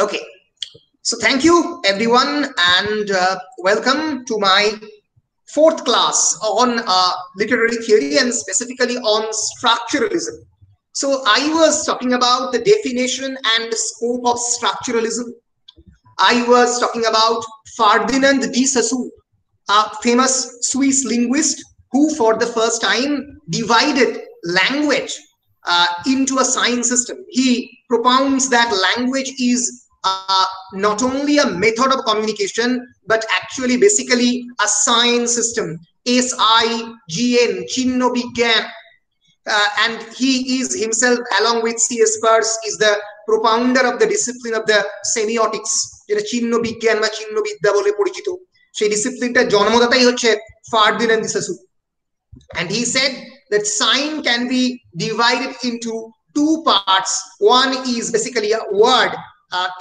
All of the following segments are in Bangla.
Okay, so thank you everyone, and welcome to my fourth class on literary theory and specifically on structuralism. So I was talking about the definition and scope of structuralism. I was talking about Ferdinand de Saussure, a famous Swiss linguist who for the first time divided language into a sign system. He propounds that language is not only a method of communication, but actually basically a sign system. SIGN, Chinno Bigyan. And he is himself, along with C.S. Peirce, is the propounder of the discipline of the semiotics, যেটা চিহ্ন বিজ্ঞান বা চিহ্ন বিদ্যা বলে পরিচিত। সেই ডিসিপ্লিনটার জন্মদাতাই হচ্ছে Ferdinand de Saussure. And he said that sign can be divided into two parts. One is basically a word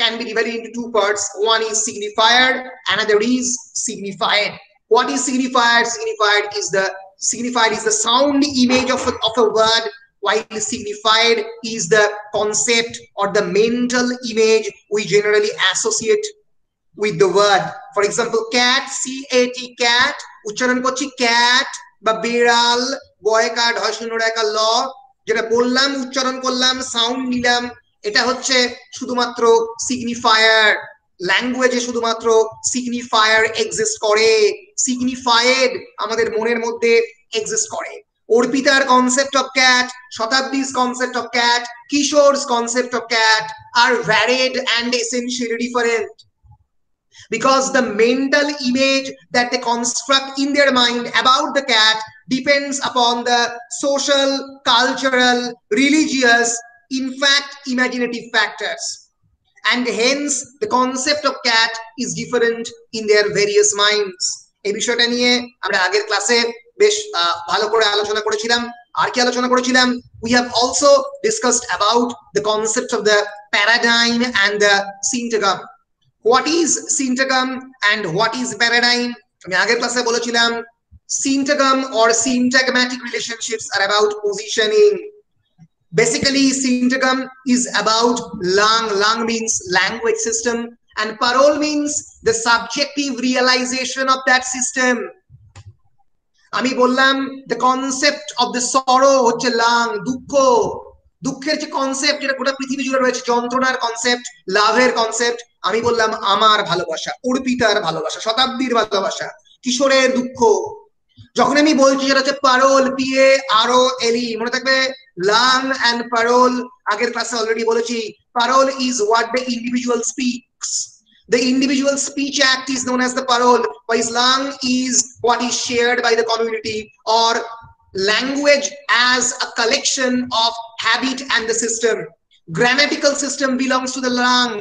can be divided into two parts. One is signifier, another is signified. What is signifier? Signified is the sound image of a word, while signified is the concept or the mental image we generally associate with the word. For example, cat, C-A-T, cat, উচ্চারণ করছি cat বা বিড়াল, বয়কার ঢয়শূন্যর একটা ল, যেটা বললাম উচ্চারণ করলাম সাউন্ড নিলাম, এটা হচ্ছে শুধুমাত্র সিগনিফায়ার। ল্যাঙ্গুয়েজে শুধুমাত্র সিগনিফায়ার এক্সিস্ট করে, সিগনিফায়েড আমাদের মনের মধ্যে এক্সিস্ট করে। অর্পিতার কনসেপ্ট অফ ক্যাট, শতাব্দীর কনসেপ্ট অফ ক্যাট, কিশোর's concept of cat are varied and essentially different, because the mental image that they construct in their mind about the cat depends upon the social, cultural, religious, in fact, imaginative factors. And hence, the concept of cat is different in their various minds. এই বিষয়টা নিয়ে আমরা আগের ক্লাসে বেশ ভালো করে আলোচনা করেছিলাম। আর কি আলোচনা করেছিলাম? We have also discussed about the concept of the paradigm and the syntagm. What is syntagm and what is paradigm? আমি আগের ক্লাসে বলেছিলাম syntagm or syntagmatic relationships are about positioning. Basically, syntagm is about lang. Lang means language system, and parole means the subjective realization of that system. আমি বললাম the concept of the sorrow হচ্ছে lang, দুঃখ। দুঃখের যে কনসেপ্ট, এটা গোটা পৃথিবী জুড়ে রয়েছে, যন্ত্রণার কনসেপ্ট, লাভের কনসেপ্ট। আমি বললাম আমার ভালোবাসা, অর্পিতার ভালোবাসা, শতাব্দীর ভালোবাসা, কিশোরের দুঃখ। যখন আমি বলছি সেটা হচ্ছে পারোল, PAROLE, মনে থাকবে লাং এন্ড পারোল। আগের ক্লাসে অলরেডি বলেছি parole is what the individual speaks. The individual speech act is known as the parole, while lang is what is shared by the community, or language as a collection of habit and the system. Grammatical system belongs to the lang.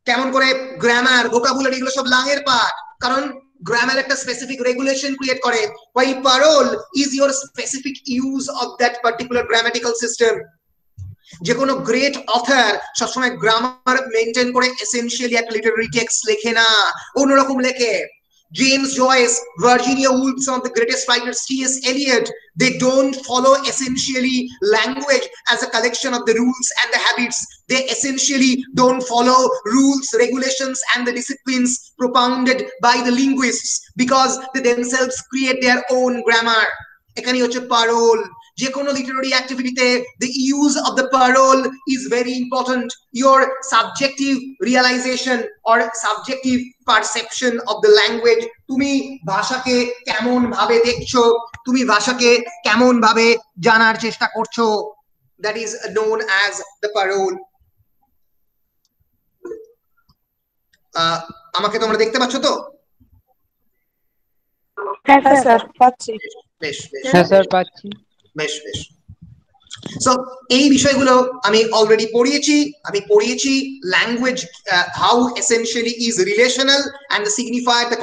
কেমন করে গ্রামার, ভোকাবুলারি, এগুলো সব lang এর পার্ট, কারণ গ্রামার একটা স্পেসিফিক রেগুলেশন ক্রিয়েট করে, while parole is your specific use of that particular grammatical system. যে কোনো গ্রেট অথার সবসময় গ্রামার মেনটেন করে এসেনশিয়ালি একটা লিটারারি টেক্সট লেখে না, অন্যরকম লেখে। James Joyce, Virginia Woolf, some of the greatest writers, T.S. Eliot, they don't follow essentially language as a collection of the rules and the habits. They essentially don't follow rules, regulations, and the disciplines propounded by the linguists, because they themselves create their own grammar. এখানে হচ্ছে parole. যে কোনো Literary অ্যাক্টিভিটিতে the use of the parole is very important. Your subjective realization or subjective perception of the language, তুমি ভাষাকে কেমন ভাবে দেখছো, তুমি ভাষাকে কেমন ভাবে জানার চেষ্টা করছো, that is known as the parole. আমাকে তোমরা দেখতে পাচ্ছ তো? হ্যাঁ স্যার পাচ্ছি। বেশ বেশ, হ্যাঁ স্যার পাচ্ছি। বেশ বেশ। So এই বিষয়গুলো আমি already পড়িয়েছি language how essentially is relational, and the signifier, the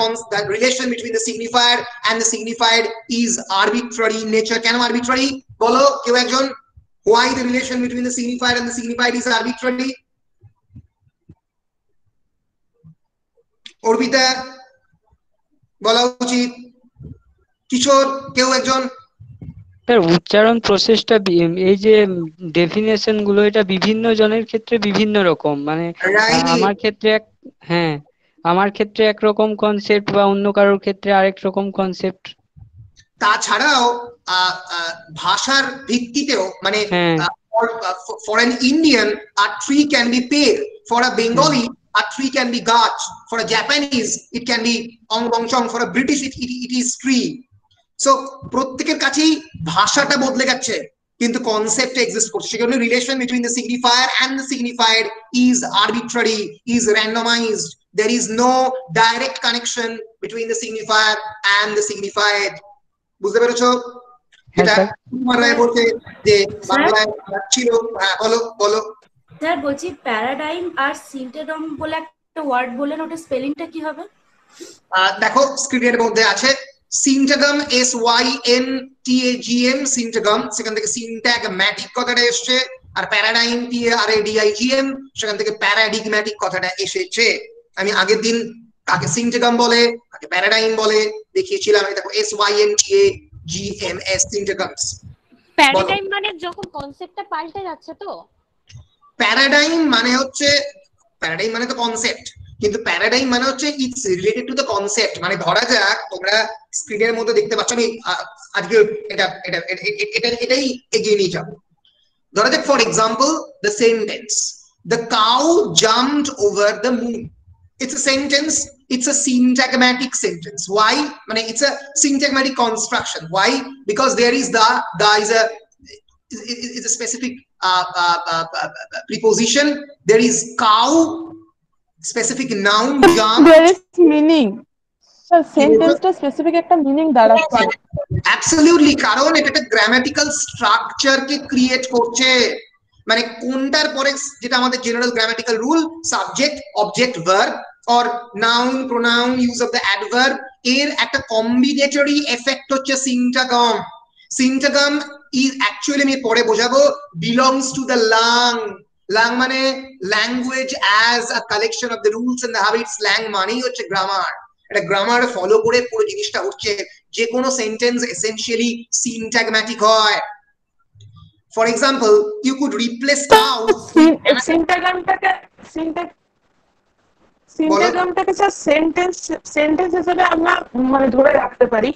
relation between the signifier and the signified is arbitrary in nature. কেন arbitrary বলো কেউ একজন? Why the relation between the signifier and the signified is arbitrary? Arpita বলা উচিত, কিশোর, কেউ একজন? স্যার উচ্চারণ প্রসেসটা এই যে ডেফিনেশন গুলো এটা বিভিন্ন জনের ক্ষেত্রে বিভিন্ন রকম, মানে আমার রাইট। ক্ষেত্রে হ্যাঁ, আমার ক্ষেত্রে একরকম কনসেপ্ট বা অন্য কারোর ক্ষেত্রে আরেক রকম কনসেপ্ট। তাছাড়াও ভাষার ভিত্তিতেও মানে হ্যাঁ for an Indian a tree can be পের, ফর আ হ্যাঁ Bengali a tree can be gach, for a Japanese it can be ong bong chong, for a British it is tree. So প্রত্যেকের কাছেই ভাষাটা বদলে যাচ্ছে কিন্তু কনসেপ্ট এক্সিস্ট করছে, সেজন্য relation between the signifier and the signified is arbitrary, is randomised, there is no direct connection between the signifier and the signified. বুঝতে পেরেছো? হ্যাঁ এটা স্যার। কুমার রায় বলছে যে বাংলায় ছিল। হ্যাঁ বলো বলো স্যার। বলছি প্যারাডাইম আর সিন্টেডম বলে একটা ওয়ার্ড বলেন, ওটা স্পেলিংটা কি হবে? দেখো স্ক্রিনের মধ্যে আছে সিনটাগম, SYNTAGM, সিনটাগম, সেখান থেকে সিনট্যাগম্যাটিক কথাটা এসছে, আর প্যারাডাইম PARADIGM, সেখান থেকে প্যারাডিগম্যাটিক কথাটা এসেছে। আমি আগের দিন কাকে সিনটাগম বলে কাকে প্যারাডাইম বলে দেখিয়েছিলাম। দেখো SYNTAGMS, সিনটাগমস। প্যারাডাইম মানে যখন কনসেপ্টটা পাল্টে যাচ্ছে তো? প্যারাডাইম মানে হচ্ছে, প্যারাডাইম মানে তো কনসেপ্ট, কিন্তু প্যারাডাইম মানে হচ্ছে it's related to the concept. মানে ধরা যাক তোমরা স্ক্রিনের মধ্যে দেখতে পাচ্ছ, আমি আজকে এটাই এগিয়ে নিয়ে যাবো। ধরা যাক for example the sentence the cow jumped over the moon. It's a sentence, it's a syntagmatic sentence. Why? মানে it's a syntagmatic construction. Why? Because there is is a specific preposition, there is cow, specific noun, jump, there is meaning. So sentence টা specific একটা meaning দাঁড়াচ্ছে। Absolutely, কারণ এটা একটা গ্রামাটিক্যাল স্ট্রাকচার কে ক্রিয়েট করছে। মানে কোনটার পরে, যেটা আমাদের general grammatical rule, subject object verb or noun pronoun use of the adverb, এর একটা কম্বিনেটরি এফেক্ট হচ্ছে সিনটাগম। সিনটাগম ইজ অ্যাকচুয়ালি, আমি পরে বোঝাবো, belongs to the langue. Langue মানে language as a collection of the rules and the habits. Langue মানেই হচ্ছে গ্রামার। এটা গ্রামার ফলো করে পুরো জিনিসটা হচ্ছে। যে কোনো সেন্টেন্স এসেনশিয়ালি সিনট্যাগম্যাটিক হয়। For example you could replace cow. সিনট্যাগমটাকে স্যার সেন্টেন্স হিসেবে আমরা মানে ধরে রাখতে পারি,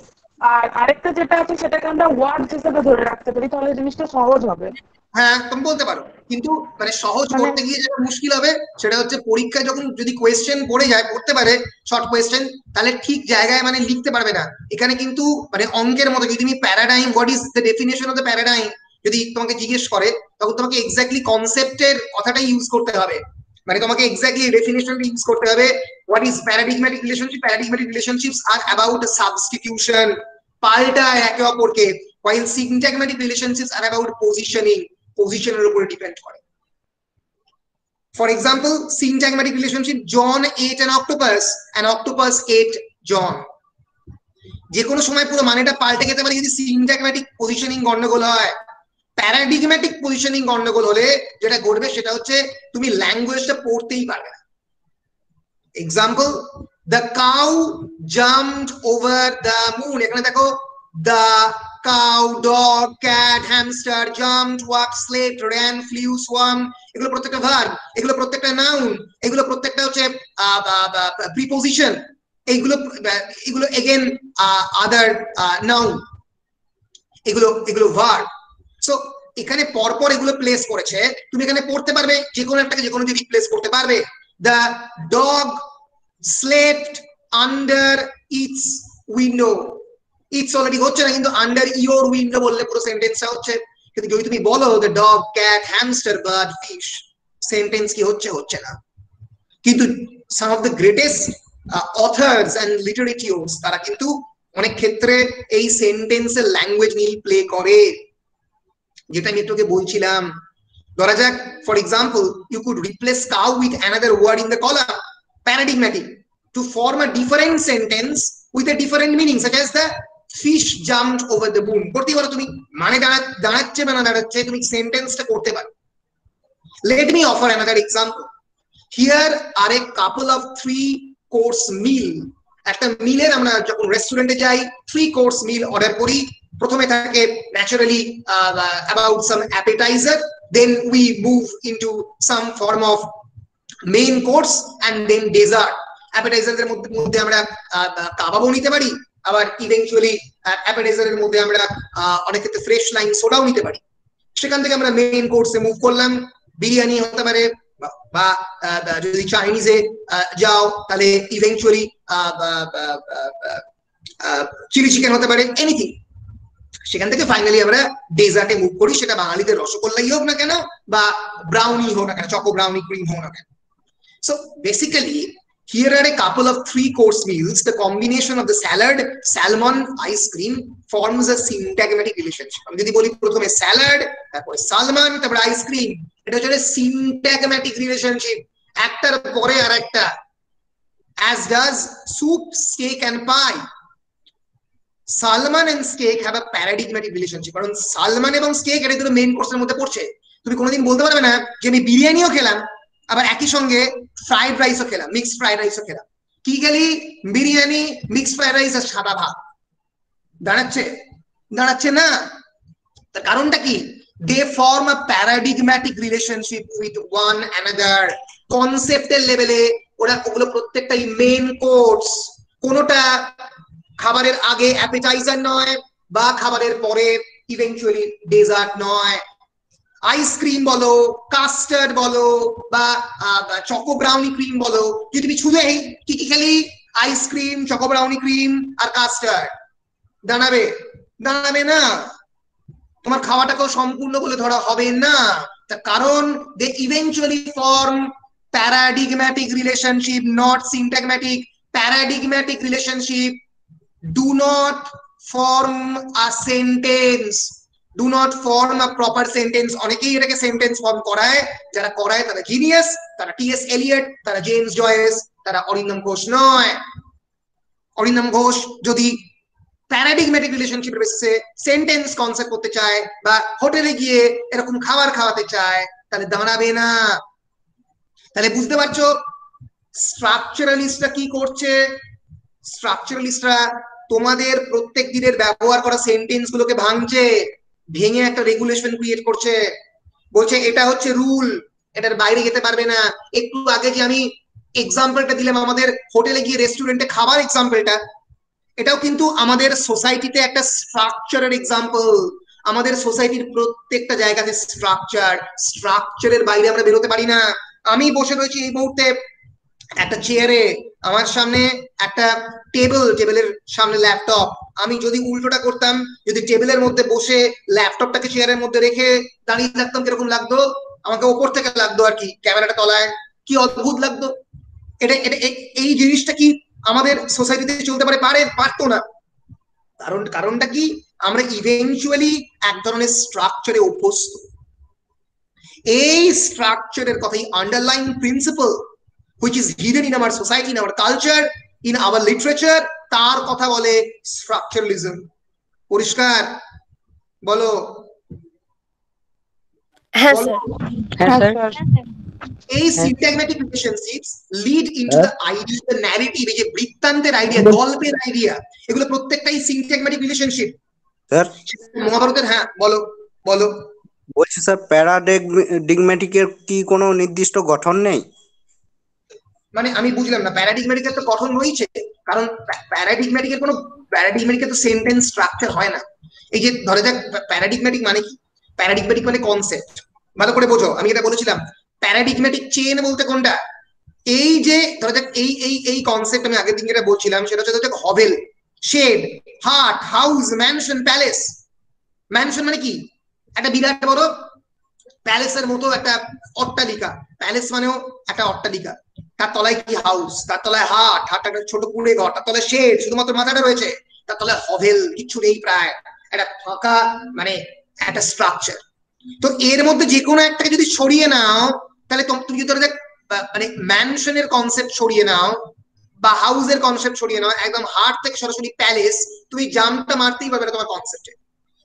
আর আরেকটা যেটা আছে সেটাকে আমরা ওয়ার্ড হিসেবে ধরে রাখতে পারি, তাহলে জিনিসটা সহজ হবে। হ্যাঁ তুমি বলতে পারো, কিন্তু মানে সহজ করতে গিয়ে যেটা মুশকিল হবে সেটা হচ্ছে পরীক্ষায় যখন যদি কোয়েশ্চেন পড়ে যায়, পড়তে পারে শর্ট কোয়েশ্চেন, তাহলে ঠিক জায়গায় মানে লিখতে পারবে না। এখানে কিন্তু মানে অঙ্কের মতো, যদি তুমি paradigm, what is the definition of the paradigm যদি তোমাকে জিজ্ঞেস করে, তখন তোমাকে এক্স্যাক্টলি কনসেপ্টের কথাটাই ইউজ করতে হবে। মানে তোমাকে এক্স্যাক্টলি ডেফিনেশনটা ইউজ করতে হবে। What is paradigmatic relationship? Paradigmatic relationships are about substitution, পাল্টায় একে অপরকে, while syntagmatic relationships are about positioning, পজিশনের উপরে ডিপেন্ড করে। For example syntagmatic relationship, John ate an octopus, an octopus ate John। যে কোনো সময় পুরো মানেটা পাল্টে যেতে পারে যদি syntagmatic পজিশনিং গন্ডগোল হয়। প্যারাডিগম্যাটিক পজিশনিং গন্ডগোল হলে যেটা ঘটবে সেটা হচ্ছে তুমি ল্যাঙ্গুয়েজটা পড়তেই পারবে না। Example, the cow jumped over the moon। এখানে দেখো the cow, dog, cat, hamster jumped, walked, slept, ran, flew, swam, এগুলো প্রত্যেকটা ভার্ব, এগুলো প্রত্যেকটা নাউন, এগুলো প্রত্যেকটা হচ্ছে প্রিপোজিশন, এগুলো এগেন আদার নাউন, এগুলো ভার্ব। সো এখানে পরপর এগুলো প্লেস করেছে, তুমি এখানে পড়তে পারবে যে কোনো একটাকে যে কোনো দিয়ে রিপ্লেস করতে পারবে। the dog slept under its window। It's already হচ্ছে না, কিন্তু আন্ডার ইওর উইন্ডো বললে পুরো সেন্টেন্সটা হচ্ছে। কিন্তু যদি তুমি বলো the dog, cat, hamster, bird, fish, sentence কি হচ্ছে না। কিন্তু some of the greatest authors and literatures তারা কিন্তু অনেক ক্ষেত্রে এই সেন্টেন্সের ল্যাঙ্গুয়েজ নিয়ে প্লে করে, যেটা আমি তোকে বলছিলাম। ধরা যাক for example you could replace cow with another word in the column, paradigmatic, to form a different sentence with a different meaning, such as the fish jumped over the moon। করতে পারো তুমি, মানে দাঁড়াচ্ছে বা না দাঁড়াচ্ছে, তুমি সেন্টেন্সটা করতে পারো। Let me offer another example. Here are a couple of 3-course meal একটা মিলের আমরা যখন রেস্টুরেন্টে যাই 3 কোর্স মিল অর্ডার করি, প্রথমে থাকে naturally about some appetizer, then we move into some form of main course and then dessert. অ্যাপেটাইজারের মধ্যে আমরা কাবাবও নিতে পারি, আবার ইভেন্চুয়ালি অ্যাপেটাইজারের মধ্যে আমরা অনেক ক্ষেত্রে ফ্রেশ লাইম সোডাও নিতে পারি। সেখান থেকে আমরা মেইন কোর্সে মুভ করলাম, বিরিয়ানি হতে পারে, বা যদি চাইনিজে যাও তাহলে ইভেন্চুয়ালি চিলি চিকেন হতে পারে, এনিথিং। সেখান থেকে ফাইনালি আমরা ডেজার্টে মুভ করি, সেটা বাঙালিদের রসগোল্লাই হোক না কেন বা ব্রাউনি হোক না কেন, চকো ব্রাউনি ক্রিম হোক না কেন। So basically here are a couple of 3 course meals. The combination of the salad, salmon, ice cream forms a syntagmatic relationship. আমি যদি বলি প্রথমে স্যালাড, তারপরে সালমন, তারপরে আইসক্রিম, এটা হচ্ছে syntagmatic relationship, একটার পরে আরেকটা। as does soup, steak and pie. Salmon and steak have a paradigmatic relationship, কারণ সালমন এবং স্টেক এটা দুটো মেইন কোর্সের মধ্যে পড়ছে। তুমি কোনোদিন বলতে পারবে না যে আমি বিরিয়ানিও খেলাম আবার একই সঙ্গে ফ্রাইড রাইসও খেলাম, মিক্সড ফ্রাইড রাইসও খেলাম। কি খেলি? বিরিয়ানি, মিক্সড ফ্রাইড রাইস আর সাদা ভাত। দাঁড়াচ্ছে না। তার কারণটা কি? They form a paradigmatic relationship with one another. কনসেপ্টের লেভেলে ওগুলো প্রত্যেকটাই মেইন কোর্স, কোনোটা খাবারের আগে অ্যাপেটাইজার নয় বা খাবারের পরে ইভেন্চুয়ালি ডেজার্ট নয়। আইসক্রিম বলো, কাস্টার্ড বলো বা চকো ব্রাউনি ক্রিম বলো, যদি তুমি ছুঁড়েই কি কি খেলি? আইসক্রিম, চকো ব্রাউনি ক্রিম আর কাস্টার্ড। দাঁড়াবে না, তোমার খাওয়াটাকেও সম্পূর্ণ বলে ধরা হবে না। তার কারণ they eventually form paradigmatic relationship, not syntagmatic. Paradigmatic relationship do not form a sentence, do not form a proper sentence. অনেকেই এটাকে সেন্টেন্স ফর্ম করায়, যারা করায় তারা জিনিয়াস, তারা টি.এস. এলিয়ট, তারা জেমস জয়েস, তারা অরিন্দম ঘোষ নয়। অরিন্দম ঘোষ যদি প্যারাডিগম্যাটিক রিলেশনশিপের বেসিসে সেন্টেন্স কনসেপ্ট করতে চায় বা হোটেলে গিয়ে এরকম খাবার খাওয়াতে চায়, তাহলে দাঁড়াবে না। তাহলে বুঝতে পারছো স্ট্রাকচারালিস্টরা কি করছে? স্ট্রাকচারালিস্টরা তোমাদের প্রত্যেক দিনের ব্যবহার করা সেন্টেন্স গুলোকে ভাঙছে, ভেঙে একটা রেগুলেশন ক্রিয়েট করছে, বলছে এটা হচ্ছে রুল, এটার বাইরে যেতে পারবে না। একটু আগে যে আমি এক্সাম্পলটা দিলাম আমাদের হোটেলে গিয়ে রেস্টুরেন্টে খাবার এক্সাম্পলটা, এটাও কিন্তু আমাদের সোসাইটিতে একটা স্ট্রাকচারের এক্সাম্পল। আমাদের সোসাইটির প্রত্যেকটা জায়গাতে স্ট্রাকচারের বাইরে আমরা বেরোতে পারি না। আমি বসে রয়েছি এই মুহূর্তে একটা চেয়ারে, আমার সামনে একটা টেবিলের সামনে ল্যাপটপ। আমি যদি উল্টোটা করতাম, যদি টেবিলের মধ্যে বসে ল্যাপটপটাকে চেয়ারের মধ্যে রেখে দাঁড়িয়ে থাকতাম, কিরকম লাগতো? আমাকে ওপর থেকে লাগতো আর কি, ক্যামেরাটা তলায়, কি অদ্ভুত লাগতো। এই জিনিসটা কি আমাদের সোসাইটিতে চলতে পারতো না। কারণটা কি? আমরা ইভেন্চুয়ালি এক ধরনের স্ট্রাকচারে অভ্যস্ত। এই স্ট্রাকচারের কথাই underline principle which is hidden in our society, in our culture, in our literature, তার কথা বলে স্ট্রাকচারালিজম। পরিষ্কার বলো? হ্যাঁ স্যার। হ্যাঁ স্যার। এই syntagmatic relationships lead into the idea, the narrative, এই যে বৃত্তান্তের আইডিয়া, গল্পের আইডিয়া, এগুলো প্রত্যেকটাই সিনট্যাগম্যাটিক রিলেশনশিপ। স্যার মহাভারতের, হ্যাঁ বলো। বলছি স্যার, প্যারাডিগম্যাটিকের কি কোনো নির্দিষ্ট গঠন নেই? মানে আমি বুঝলাম না, প্যারাডিগম্যাটিকের তো গঠন রয়েছে, কারণ প্যারাডিগম্যাটিকের তো সেন্টেন্স স্ট্রাকচার হয় না। এই যে ধরে যাক প্যারাডিগম্যাটিক মানে কি? প্যারাডিগম্যাটিক মানে কনসেপ্ট। ভালো করে বোঝো, আমি এটা বলেছিলাম প্যারাডিগম্যাটিক চেন বলতে কোনটা? এই যে ধরে যাক এই কনসেপ্ট আমি আগের দিন যেটা বলছিলাম সেটা হচ্ছে হভেল, শেড, হাট, হাউস, ম্যানশন, প্যালেস। ম্যানশন মানে কি? একটা বিরাট বড় প্যালেসের মতো একটা অট্টালিকা। প্যালেস মানেও একটা অট্টালিকা, তার তলায় কি হাউস, তার তলায় হাট, হাট একটা ছোট কুড়ে ঘর, তার তলায় শেড, শুধুমাত্র মাথাটা রয়েছে, তার তলায় হভেল, কিচ্ছু নেই, প্রায় একটা ফাঁকা, মানে একটা স্ট্রাকচার। তো এর মধ্যে যে কোনো একটাকে যদি সরিয়ে নাও, তাহলে তুমি যদি ধরে মানে ম্যানশনের কনসেপ্ট সরিয়ে নাও বা হাউসের কনসেপ্ট সরিয়ে নাও, একদম হাট থেকে সরাসরি প্যালেস, তুমি জাম্পটা মারতেই পারবে না তোমার কনসেপ্টে।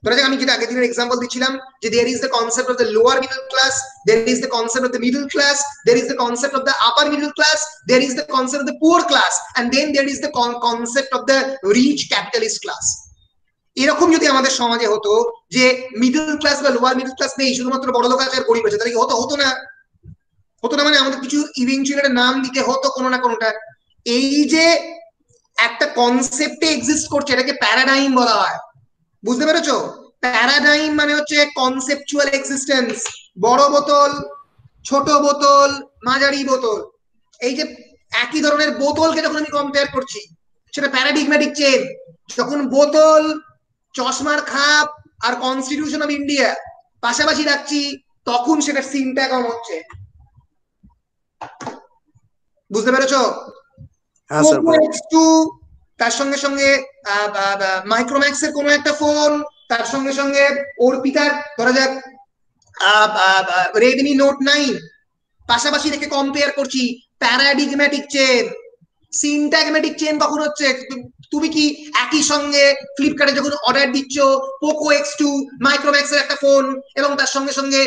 ধরা যাক আমি যেটা আগের দিনের এক্সাম্পল দিচ্ছিলাম যে there is the concept of the lower middle class, there is the concept of the middle class, there is the concept of the upper middle class, there is the concept of the poor class, and then there is the concept of the rich capitalist class. এরকম যদি আমাদের সমাজে হতো যে মিডল ক্লাস বা লোয়ার মিডল ক্লাস নেই, শুধুমাত্র বড় লোক আছে আর গরিব আছে, তাহলে কি হতো না? হতো না, মানে আমাদের কিছু ইভেন্চুয়ালি একটা নাম দিতে হতো কোনো না কোনোটা। এই যে একটা কনসেপ্টে এক্সিস্ট করছে এটাকে প্যারাডাইম বলা হয়, বুঝতে পেরেছো? প্যারাডাইম মানে হচ্ছে কনসেপচুয়াল এক্সিস্টেন্স। বড় বোতল, ছোট বোতল, মাঝারি বোতল, এই যে একই ধরনের বোতলকে যখন আমি কম্পেয়ার করছি সেটা প্যারাডিগম্যাটিক চেন। যখন বোতল, চশমার খাপ আর কনস্টিটিউশন অফ ইন্ডিয়া পাশাপাশি রাখছি তখন সেটা সিনট্যাগম হচ্ছে, বুঝতে পেরেছো? তার সঙ্গে সঙ্গে মাইক্রোম্যাক্স এর কোনো একটা ফোন, তার সঙ্গে সঙ্গে অর্পিতার ধরা যাক রেডমি নোট 9 পাশাপাশি রেখে কম্পেয়ার করছি, প্যারাডিগম্যাটিক চেন। সিনট্যাগম্যাটিক চেন কখন হচ্ছে? তুমি কি একই সঙ্গে ফ্লিপকার্টে যখন অর্ডার দিচ্ছ পোকো X2 মাইক্রোম্যাক্স এর একটা ফোন এবং তার সঙ্গে সঙ্গে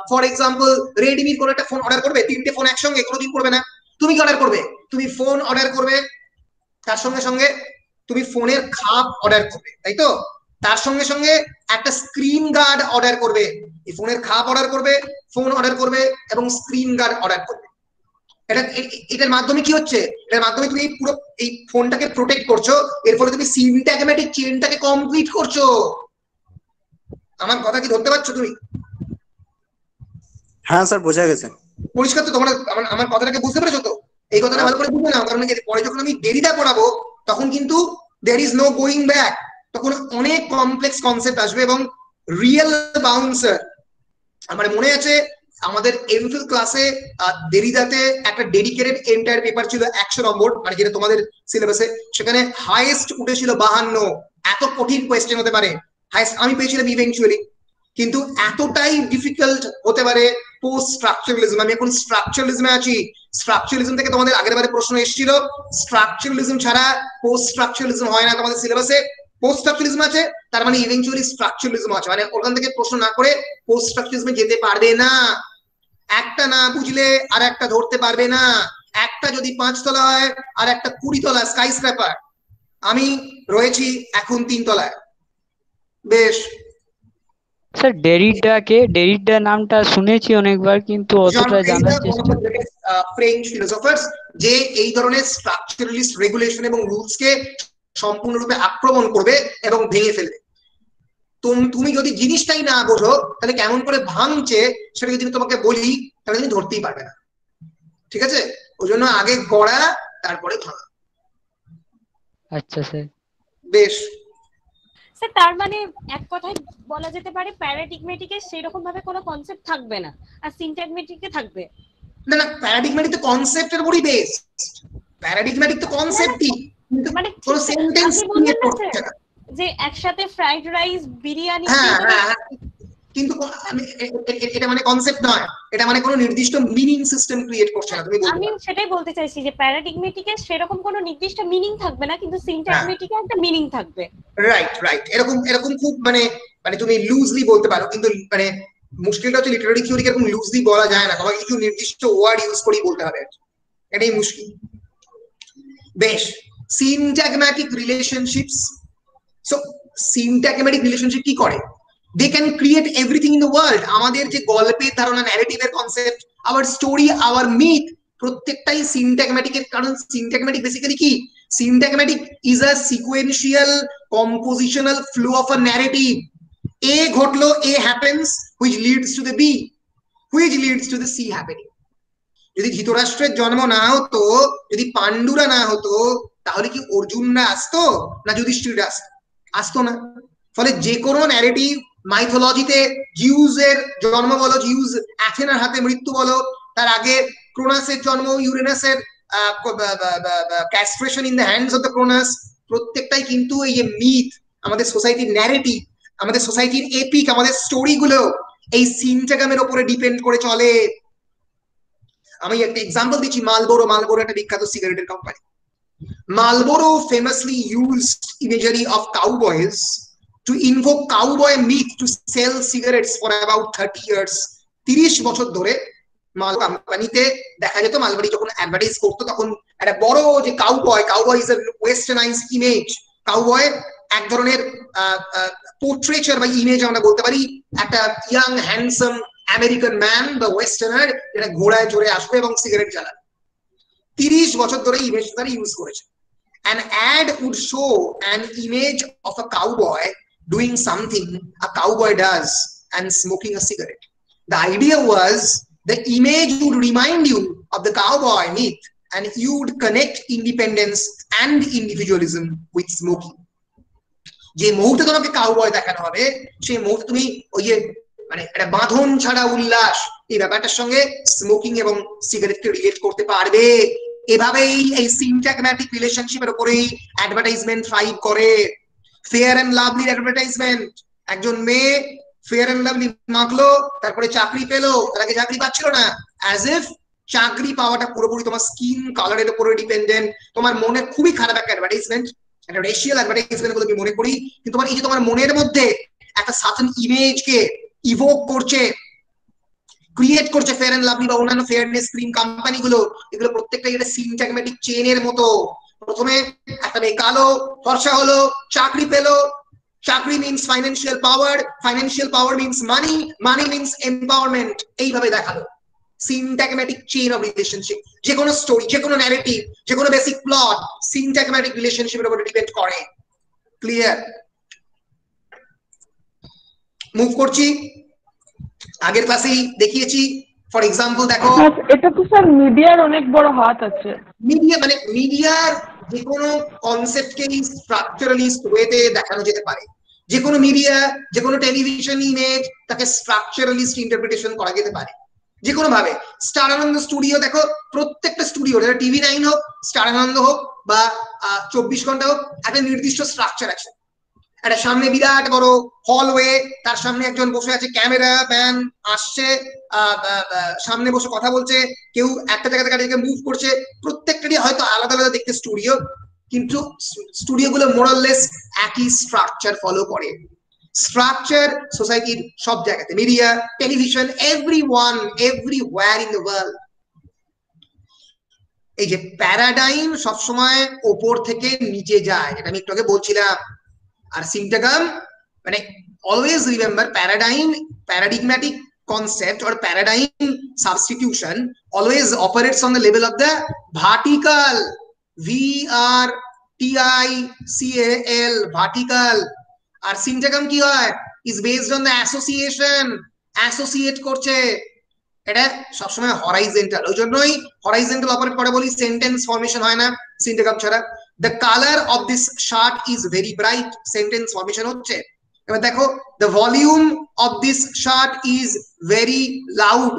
ফর এক্সাম্পল রেডমির কোনো একটা ফোন অর্ডার করবে? তিনটে ফোন একসঙ্গে কোনোদিন করবে না। তুমি কি অর্ডার করবে? তুমি ফোন অর্ডার করবে, তার সঙ্গে সঙ্গে তুমি ফোনের খাপ অর্ডার করবে, তাই তো? তার সঙ্গে সঙ্গে একটা স্ক্রিন গার্ড অর্ডার করবে। এই ফোনের খাপ অর্ডার করবে, ফোন অর্ডার করবে এবং স্ক্রিন গার্ড অর্ডার করবে। এটার মাধ্যমে কি হচ্ছে? এটার মাধ্যমে তুমি পুরো এই ফোনটাকে প্রোটেক্ট করছো, এর ফলে তুমি সিনট্যাগম্যাটিক চেনটাকে কমপ্লিট করছো। আমার কথা কি ধরতে পারছো তুমি? হ্যাঁ স্যার, বোঝা গেছে। পরিষ্কার তো? তোমরা আমার কথাটাকে বুঝতে পেরেছো তো? এই কথাটা ভালো করে বুঝে নাও, কারণ পরে যখন আমি ডেরিডা পড়াবো তখন কিন্তু there is no going back, তখন অনেক কমপ্লেক্স কনসেপ্ট আসবে এবং রিয়েল বাউন্সার। আমার মনে আছে আমাদের এমফিল ক্লাসে দেরিদাতে একটা ডেডিকেটেড এন্টায়ার পেপার ছিল 100 নম্বর, মানে যেটা তোমাদের সিলেবাসে, সেখানে হাইয়েস্ট উঠেছিল 52। এত কঠিন কোয়েশ্চেন হতে পারে, হাইয়েস্ট আমি পেয়েছিলাম ইভেন্চুয়ালি। কিন্তু এতটাই ডিফিকাল্ট হতে পারে পোস্ট স্ট্রাকচারালিজম। আমি এখন স্ট্রাকচারালিজমে আছি। স্ট্রাকচারালিজম থেকে তোমাদের আগের বারে প্রশ্ন এসেছিল, স্ট্রাকচারালিজম ছাড়া পোস্ট স্ট্রাকচারালিজম হয় না তোমাদের সিলেবাসে। পোস্ট স্ট্রাকচারালিজম আছে, তার মানে ইভেন্চুয়ালি স্ট্রাকচারালিজম আছে, মানে ওখান থেকে প্রশ্ন না করে পোস্ট স্ট্রাকচারালিজমে যেতে পারবে না। একটা না বুঝলে আর একটা ধরতে পারবে না। একটা যদি 5 তলা হয় আর একটা 20 তলা স্কাই স্ক্র্যাপার, আমি রয়েছি এখন 3 তলায়। বেশ স্যার, ডেরিডা নামটা শুনেছি অনেকবার, কিন্তু অতটা জানার চেষ্টা। ফ্রেঞ্চ ফিলোসফার্স যে এই ধরনের স্ট্রাকচারালিস্ট রেগুলেশন এবং রুলস কে সম্পূর্ণরূপে আক্রমণ করবে এবং ভেঙে ফেলবে। তুমি যদি জিনিসটাই না বোঝো তাহলে কেমন করে ভাঙছে সেটা যদি তোমাকে বলি তাহলে তুমি ধরতেই পারবে না, ঠিক আছে? ওই জন্য আগে গড়া তারপরে ভাঙা। আচ্ছা স্যার। বেশ স্যার, তার মানে এক কথায় বলা যেতে পারে প্যারাডিগম্যাটিকের সেরকম ভাবে কোনো কনসেপ্ট থাকবে না, আর সিনট্যাগম্যাটিকে থাকবে। না না, প্যারাডিগম্যাটিক তো কনসেপ্টের উপরই বেস। প্যারাডিগম্যাটিক তো কনসেপ্টই, কিন্তু মানে কোনো সেন্টেন্স ক্রিয়েট করছে না। যে একসাথে ফ্রাইড রাইস, বিরিয়ানি, কিন্তু এটা মানে কনসেপ্ট নয়, এটা মানে কোনো নির্দিষ্ট মিনিং সিস্টেম ক্রিয়েট করছে না। তুমি আমি সেটাই বলতে চাইছি যে প্যারাডিগম্যাটিকে সেরকম কোনো নির্দিষ্ট মিনিং থাকবে না, কিন্তু সিনট্যাগম্যাটিকে একটা মিনিং থাকবে। রাইট, এরকম খুব মানে তুমি লুজলি বলতে পারো, কিন্তু মানে মুশকিলটা হচ্ছে লিটারারি থিওরিকে এরকম লুজলি বলা যায় না, তোমাকে কিছু নির্দিষ্ট ওয়ার্ড ইউজ করেই বলতে হবে, এটাই মুশকিল। বেশ, সিনট্যাগম্যাটিক রিলেশনশিপস। সো সিনট্যাগম্যাটিক রিলেশনশিপ কি করে? They can create everything in the world. আমাদের যে গল্পের ধারণা, ন্যারেটিভের concept, our story, our myth, প্রত্যেকটাই সিনট্যাগম্যাটিকের। কারণ সিনট্যাগম্যাটিক বেসিক্যালি কি? সিনট্যাগম্যাটিক is a sequential compositional flow of a narrative. A ঘটলো, A happens, which leads to the B, which leads to the C happening. যদি ধৃতরাষ্ট্রের জন্ম না হতো, যদি পাণ্ডুরা না হতো, তাহলে কি অর্জুনরা আসতো না যুধিষ্ঠিররা আসতো না? ফলে যে কোনো ন্যারেটিভ, মাইথোলজিতে জিউসের জন্ম বলো, জিউস অ্যাথেনার হাতে মৃত্যু বলো, তার আগে ক্রোনাসের জন্ম, ইউরেনাসের castration in the hands of the Cronus, প্রত্যেকটাই কিন্তু এই যে মিথ, আমাদের সোসাইটির ন্যারেটিভ, আমাদের সোসাইটির এপিক, আমাদের স্টোরি গুলো এই সিনট্যাগমের উপরে ডিপেন্ড করে চলে। আমি একটা এক্সাম্পল দিচ্ছি, মালবোরো একটা বিখ্যাত সিগারেটের company. Marlboro famously used imagery of cowboys to invoke cowboy myth to sell cigarettes for about 30 years. 30 বছর ধরে মাল কোম্পানিতে দেখা যেত মালবাড়ি যখন অ্যাডভার্টাইজ করতো তখন একটা বড় যে cowboy is a westernise image. Cowboy এক ধরনের পোর্ট্রেচার বা ইমেজ আমরা বলতে পারি, একটা ইয়াং হ্যান্ডসাম আমেরিকান ম্যান বা ওয়েস্টার্নার এটা ঘোড়ায় চড়ে আসবে এবং সিগারেট জ্বালাবে। 30 বছর ধরে ইমেজ তারা ইউজ করেছে। An ad would show an image of a cowboy doing something a cowboy does and smoking a cigarette. The idea was the image would remind you of the cowboy myth and you would connect independence and individualism with smoking. যে মুহূর্তে তোমাকে কাউবয় দেখানো হবে সেই মুহূর্তে তুমি ওই যে মানে একটা বাঁধন ছাড়া উল্লাস এই ব্যাপারটার সঙ্গে স্মোকিং এবং সিগারেটকে রিলেট করতে পারবে। এভাবেই এই সিনট্যাগম্যাটিক রিলেশনশিপের উপরেই অ্যাডভার্টাইজমেন্ট থ্রাইভ করে। ফেয়ার এন্ড লাভলির অ্যাডভার্টাইজমেন্ট, একজন মেয়ে ফেয়ার এন্ড লাভলি মাখলো তারপরে চাকরি পেলো, তার আগে চাকরি পাচ্ছিল না, অ্যাজ ইফ চাকরি পাওয়াটা পুরোপুরি তোমার স্কিন কালারের উপরে ডিপেন্ডেন্ট। তোমার মনে খুবই খারাপ একটা অ্যাডভার্টাইজমেন্ট, একটা রেশিয়াল অ্যাডভার্টাইজমেন্ট বলে আমি মনে করি, কিন্তু তোমার এই যে তোমার মনের মধ্যে একটা সার্টেন ইমেজকে ইভোক করছে, ক্রিয়েট করছে ফেয়ার এন্ড লাভলি বা অন্যান্য ফেয়ারনেস ক্রিম কোম্পানিগুলো, এগুলো প্রত্যেকটা একটা সিনট্যাগম্যাটিক চেইনের মতো। প্রথমে একটা মেয়ে কালো ফর্সা হলো, চাকরি পেলো, চাকরি মিন্স ফাইন্যান্সিয়াল পাওয়ার মিন্স মানি মিন্স এম্পাওয়ারমেন্ট, এইভাবে দেখালো। সিনট্যাগম্যাটিক চেইন অফ রিলেশনশিপ, যে কোনো স্টোরি, যে কোনো ন্যারেটিভ, যে কোনো বেসিক প্লট সিনট্যাগম্যাটিক রিলেশনশিপের উপর ডিপেন্ড করে। ক্লিয়ার? মুভ করছি, আগের ক্লাসেই দেখিয়েছি। ফর এক্সাম্পল দেখো, এটা তো স্যার মিডিয়ার অনেক বড় হাত আছে। মিডিয়া মানে মিডিয়ার যে কোনো কনসেপ্টকেই স্ট্রাকচারালিস্ট ওয়েতে দেখানো যেতে পারে। যে কোনো মিডিয়া, যে কোনো টেলিভিশন ইমেজ তাকে স্ট্রাকচারালিস্ট ইন্টারপ্রিটেশন করা যেতে পারে যে কোনো ভাবে। স্টার আনন্দ স্টুডিও দেখো, প্রত্যেকটা স্টুডিও, টিভি 9 হোক, স্টার আনন্দ হোক বা 24 ঘন্টা হোক, একটা নির্দিষ্ট স্ট্রাকচার আছে। একটা সামনে বিরাট বড় হলওয়ে, তার সামনে একজন বসে আছে, ক্যামেরা ম্যান আসছে, সামনে বসে কথা বলছে, কেউ একটা জায়গা থেকে মুভ করছে, প্রত্যেকটারই হয়তো আলাদা আলাদা দেখতে স্টুডিও, কিন্তু স্টুডিও গুলো মোরাললেস একই স্ট্রাকচার ফলো করে। স্ট্রাকচার সোসাইটির সব জায়গাতে, media, television, everywhere in the world. এই যে প্যারাডাইম সবসময় ওপর থেকে নিচে যায়, এটা আমি একটু আগে বলছিলাম। আর সিনট্যাগম মানে always remember, paradigmatic concept or paradigm substitution always operates on the level of the vertical, VRTICAL, vertical। আর সিনট্যাগম কি হয়, is based on the association, associate করছে, এটা সবসময় হরাইজেন্টাল। ওই জন্যই হরাইজেন্টাল অপারেট করে বলি, সেন্টেন্স ফরমেশন হয় না সিনট্যাগম ছাড়া। The color of this shirt is very bright, sentence formation হচ্ছে। এবার দেখো, the volume of this shirt is very loud,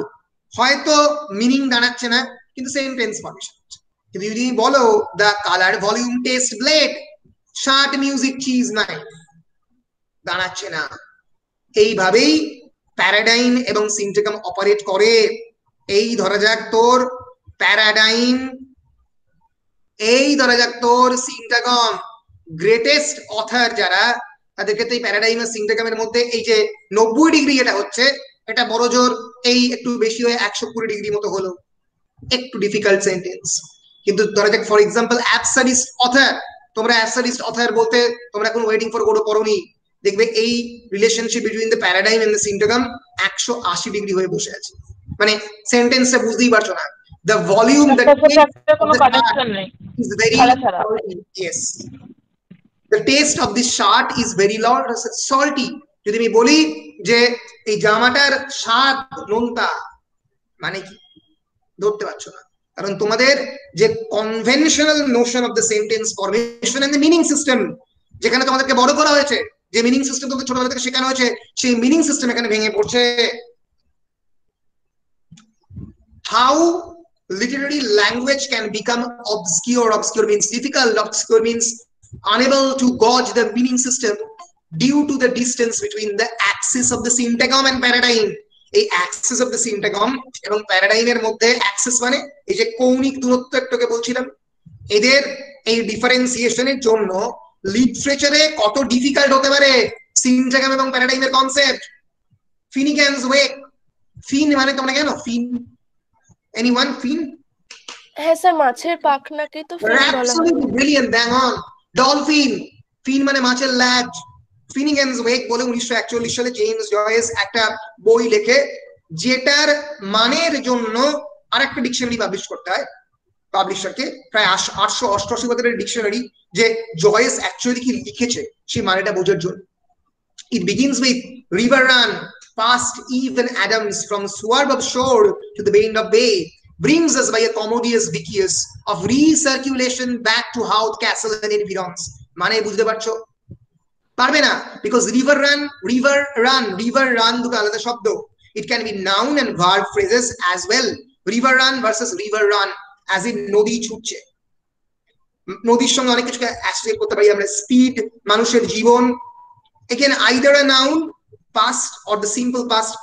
হয়তো মিনিং দাঁড়াচ্ছে না কিন্তু সেন্টেন্স ফরমেশন হচ্ছে। কিন্তু যদি বলো the color volume taste blade, shirt music cheese নাই, দাঁড়াচ্ছে না। এইভাবেই প্যারাডাইম এবং সিনট্যাগম অপারেট করে। এই ধরা যাক তোর প্যারাডাইম, এই ধরা যাক তোর সিনট্যাগম। গ্রেটেস্ট অথার যারা, তাদের ক্ষেত্রে এই প্যারাডাইম আর সিনট্যাগমের মধ্যে এই যে 90 ডিগ্রি এটা হচ্ছে, এটা বড় জোর এই একটু বেশি হয়ে 120 ডিগ্রি মতো হলো, একটু ডিফিকাল্ট সেন্টেন্স। কিন্তু ধরা যাক ফর এক্সাম্পল অ্যাবসার্ডিস্ট অথার, তোমরা অ্যাবসার্ডিস্ট অথার বলতে তোমরা এখন ওয়েটিং ফর গোডো পড়োনি, দেখবে এই relationship between the paradigm and the syntagm 180 degree হয়ে বসে আছে, মানে সেন্টেন্সটা বুঝতেই পারছো না। The volume that is very yes, the taste of this shirt is very salty। যদি আমি বলি যে এই জামাটার স্বাদ নোনতা, মানে কি ধরতে পারছো না, কারণ তোমাদের যে conventional notion of the sentence formation and the meaning system, যেখানে তোমাদেরকে বড় করা হয়েছে, যে মিনিং সিস্টেম তোমাদের ছোটবেলা থেকে শেখানো হয়েছে, সেই মিনিং সিস্টেম এখানে ভেঙে পড়ছে। How literary language can become obscure. Obscure means difficult, obscure means unable to gauge the meaning system due to the distance between the axis of the syntagm and paradigm। এই axis of the syntagm এবং প্যারাডাইমের মধ্যে, axis মানে এই যে কৌণিক দূরত্ব একটুকে বলছিলাম, এদের এই ডিফারেন্সিয়েশনের জন্য লিটারেচারে কত ডিফিকাল্ট হতে পারে সিনট্যাগাম এবং প্যারাডাইমের কনসেপ্ট, ফিনিগ্যানস ওয়েক। ফিন মানে তোমরা জানো ফিন? এনিওয়ান ফিন? হ্যাঁ স্যার, মাছের পাখনাকে তো ফিন বলা হয়। Absolutely brilliant, bang on. Dolphin, fin মানে মাছের ল্যাজ। ফিনিগ্যানস ওয়েক বলে 1941 সালে জেমস জয়েস একটা বই লেখে, যেটার মানের জন্য আরেকটা ডিকশনারি পাবলিশ করতে হয় পাবলিশারকে, প্রায় 888 বছরের ডিকশনারি, যে জয়েস অ্যাকচুয়ালি কি লিখেছে সেই মানেটা বোঝার জন্য। It begins with river run past Eve and Adams from swerve of shore to the bend of bay, brings us by a commodious vicus of recirculation back to Howth Castle and environs. মানে বুঝতে পারছো? পারবে না, because river run দুটো আলাদা শব্দ। It can be noun and verb phrases as well. River run versus river run, as in নদী ছুটছে। নদীর সঙ্গে অনেক কিছু অ্যাসোসিয়েট করতে পারি আমরা, স্পিড, মানুষের জীবন। Again, either a noun, past, or the simple past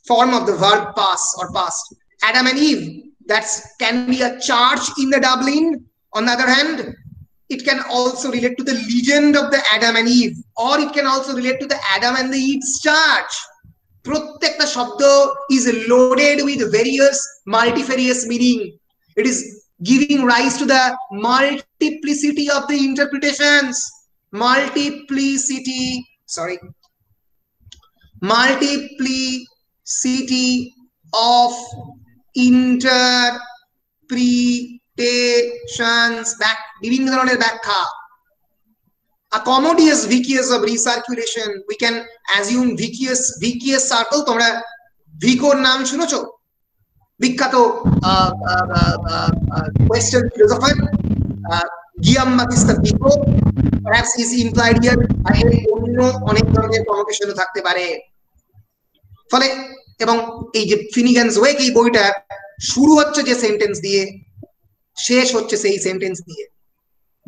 form of the verb pass or past. Adam and Eve, that can be a charge in the doubling. On the other hand, it can also relate to the legend of the Adam and Eve, or it can also relate to the Adam and the Eve's charge. প্রত্যেকটা শব্দ is loaded with various multifarious meaning. It is giving rise to the multiplicity of the interpretations. Multiplicity of interpretations, বিভিন্ন ধরনের ব্যাখ্যা। A commodious vicus of recirculation, we can assume vicus circle। তোমরা ভিকোর নাম শুনেছো? বিখ্যাত western philosopher Giambattista Vico. Perhaps is implied here অন্য অনেক ধরনের কনোটেশন থাকতে পারে। ফলে এবং এই যে ফিনিগ্যানস ওয়েক, এই বইটা শুরু হচ্ছে যে সেন্টেন্স দিয়ে, শেষ হচ্ছে সেই সেন্টেন্স দিয়ে।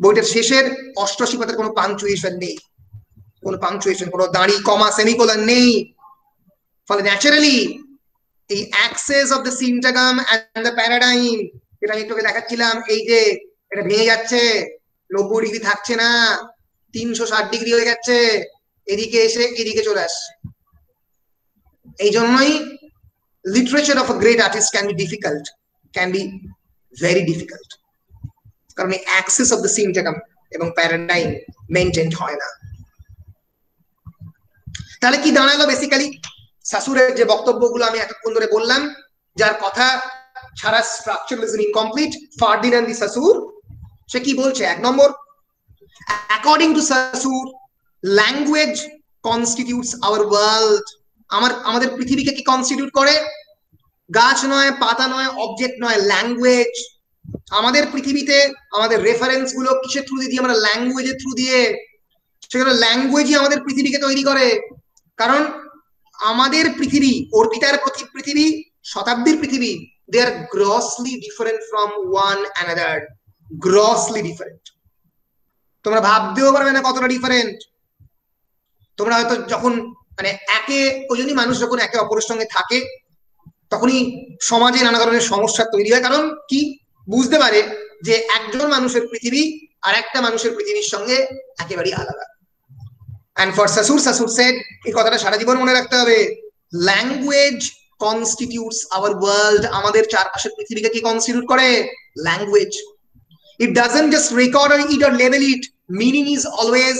বইটার শেষের 88 পাতার কোনো পাংচুয়েশন নেই, কোনো দাঁড়ি, কমা, সেমিকোলন নেই। ফলে ন্যাচারালি এই access of the syntagm and the paradigm, এটা আমি তোকে দেখাচ্ছিলাম, এই যে এটা ভেঙে যাচ্ছে, 90 ডিগ্রি থাকছে না, 360 ডিগ্রি হয়ে যাচ্ছে, এদিকে এসে এদিকে চলে আসছে। এই জন্যই literature of a great artist can be very difficult, কারণ এই অ্যাক্সেস অফ দ্য সিনট্যাগাম এবং প্যারাডাইম মেইনটেইন হয় না। তাহলে কি দাঁড়ালো? বেসিক্যালি সাসুরের যে বক্তব্যগুলো আমি এতক্ষণ ধরে বললাম, যার কথা ছাড়া স্ট্রাকচারালিজম ইনকমপ্লিট, ফার্ডিনান্দ দি সাসুর সে কি বলছে? 1 number, according to Saussure, language constitutes our world. আমাদের পৃথিবীকে কি কনস্টিটিউট করে? গাছ নয়, পাতা নয়, অবজেক্ট নয়, ল্যাঙ্গুয়েজ। আমাদের পৃথিবীতে আমাদের রেফারেন্স গুলো কিসের থ্রু দিয়ে? আমরা ল্যাঙ্গুয়েজের থ্রু দিয়ে। সেখানে ল্যাঙ্গুয়েজই আমাদের পৃথিবীকে তৈরি করে, কারণ আমাদের পৃথিবী, অর্পিতার পৃথিবী, শতাব্দীর পৃথিবী, they are grossly different from one another, grossly different। তোমরা ভাবতেও পারবে না কতটা ডিফারেন্ট। তোমরা হয়তো যখন মানে ওই জন্যই মানুষ যখন একে অপরের সঙ্গে থাকে, তখনই সমাজে নানা ধরনের সমস্যা তৈরি হয়, কারণ কি বুঝতে পারে যে একজন মানুষের পৃথিবী আর একটা মানুষের পৃথিবীর সঙ্গে একেবারেই আলাদা। And for Sasur said, এই কথাটা সারা জীবন মনে রাখতে হবে, ল্যাঙ্গুয়েজ constitutes our world. আমাদের চারপাশের পৃথিবীকে কি কনস্টিটিউট করে? Language. It doesn't just record it or label it. Meaning is always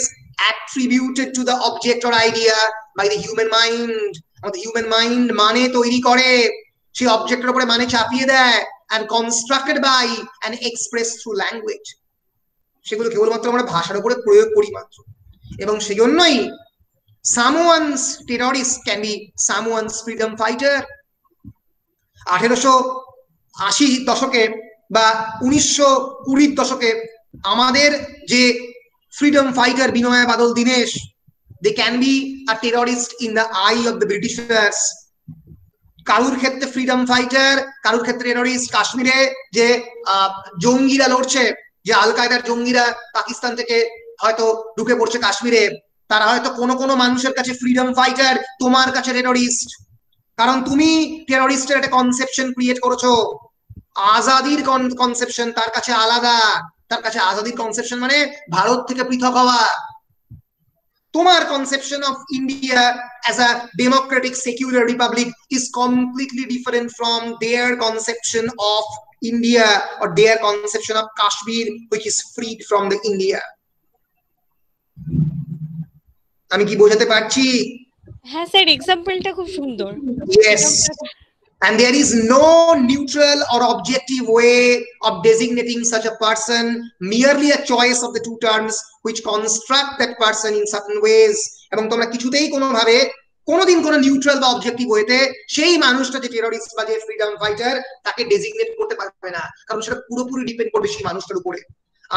attributed to the object or idea by the human mind. The human mind মানে তৈরি করে, সেই অবজেক্টের উপরে মানে চাপিয়ে দেয়, and constructed by and expressed through language. সেগুলো কেবলমাত্র আমরা ভাষার উপরে প্রয়োগ করি মাত্র। এবং সেই জন্যই someone's terrorist can be someone's freedom fighter। 1880 দশকে বা 1920 দশকে আমাদের যে freedom fighter Binoy Badal Dinesh, they can be a terrorist in the eye of the Britishers। কারুর ক্ষেত্রে ফ্রিডম ফাইটার, কারুর ক্ষেত্রে টেররিস্ট। কাশ্মীরে যে জঙ্গিরা লড়ছে, যে আল কায়দার জঙ্গিরা পাকিস্তান থেকে হয়তো ঢুকে পড়ছে কাশ্মীরে, তারা হয়তো কোনো মানুষের কাছে ফ্রিডম ফাইটার, তোমার কাছে টেররিস্ট, কারণ তুমি টেররিস্টের একটা কনসেপশন ক্রিয়েট করেছো। আজাদির কনসেপশন তার কাছে আলাদা, তার কাছে আজাদির কনসেপশন মানে ভারত থেকে পৃথক হওয়া। তোমার conception of India as a democratic secular republic is completely different from their conception of India or their conception of Kashmir, which is freed from the India. আমি কি বোঝাতে পারছি? হ্যাঁ স্যার, এক্সাম্পলটা খুব সুন্দর। Yes. And there is no neutral or objective way of designating such a person, merely a choice of the two terms which construct that person in certain ways. এবং তোমরা কিছুতেই কোনোভাবে কোনোদিন কোনো নিউট্রাল বা অবজেক্টিভ ওয়েতে সেই মানুষটা যে টেররিস্ট বা যে ফ্রিডম ফাইটার তাকে ডেজিগনেট করতে পারবে না, কারণ সেটা পুরোপুরি ডিপেন্ড করবে সেই মানুষটার উপরে।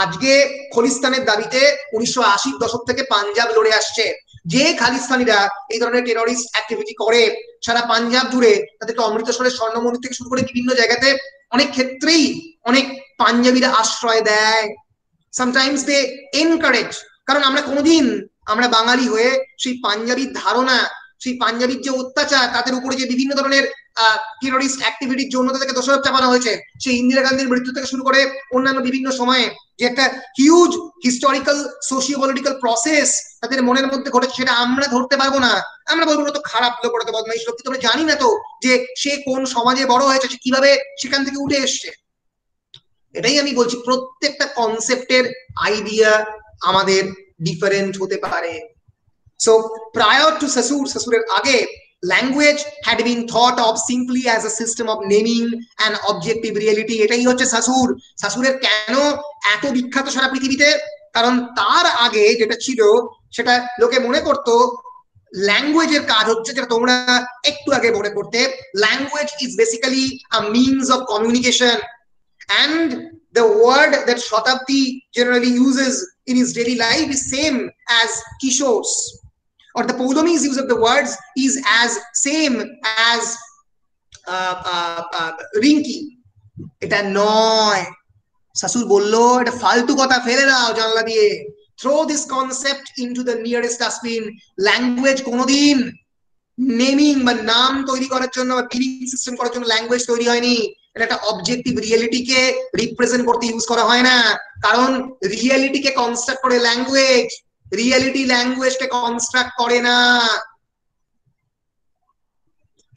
আজকে খলিস্তানের দাবিতে 1980 দশক থেকে পাঞ্জাব লড়ে আসছে। যে খালিস্তানিরা এই ধরনের টেররিস্ট অ্যাক্টিভিটি করে সারা পাঞ্জাব জুড়ে, তাদেরকে অমৃতসরের স্বর্ণ মন্দির থেকে শুরু করে বিভিন্ন জায়গাতে অনেক ক্ষেত্রেই অনেক পাঞ্জাবিরা আশ্রয় দেয়। সামটাইমস দে এনকারেজ, কারণ আমরা বাঙালি হয়ে সেই পাঞ্জাবির ধারণা, সেই পাঞ্জাবির যে অত্যাচার, তাদের উপরে যে বিভিন্ন ধরনের টেররিস্ট অ্যাক্টিভিটির জন্য তাদেরকে দোষারোপ চাপানো হয়েছে, সেই ইন্দিরা গান্ধীর মৃত্যু থেকে শুরু করে অন্যান্য বিভিন্ন সময়ে যে একটা huge historical socio political process তাদের মনের মধ্যে ঘটেছে, সেটা আমরা ধরতে পারবো না। আমরা বলবো না তো খারাপ লোক, ওটা তো বদমাইশ লোক, কিন্তু আমরা জানি না তো যে সে কোন সমাজে বড় হয়েছে, সে কিভাবে সেখান থেকে উঠে এসছে। এটাই আমি বলছি, প্রত্যেকটা কনসেপ্টের আইডিয়া আমাদের ডিফারেন্ট হতে পারে। So prior to Sasurer age, language had been thought of simply as a system of naming an objective reality. এটাই হচ্ছে শাসুরের কেন এত বিখ্যাত সারা পৃথিবীতে, কারণ তার আগে যেটা ছিল সেটা লোকে মনে করতো ল্যাঙ্গুয়েজের কাজ হচ্ছে, যেটা তোমরা একটু আগে মনে করতে, language is basically a means of communication, and the word that Shatabdi generally uses in his daily life is same as Kishore's, or the Paulomi's use of the words is as same as Rinki. এটা নয়, শাশুর বললো এটা ফালতু কথা, ফেলে দাও জানলা দিয়ে, throw this concept into the nearest dustbin. Language কোনোদিন নেমিং বা নাম তৈরি করার জন্য বা মিনিং সিস্টেম করার জন্য ল্যাঙ্গুয়েজ তৈরি হয়নি। এটা একটা অবজেক্টিভ রিয়েলিটিকে রিপ্রেজেন্ট করতে ইউজ করা হয় না, কারণ রিয়েলিটিকে কনস্ট্রাক্ট করে ল্যাঙ্গুয়েজ, রিয়েলিটি ল্যাঙ্গুয়েজকে কনস্ট্রাক্ট করে না।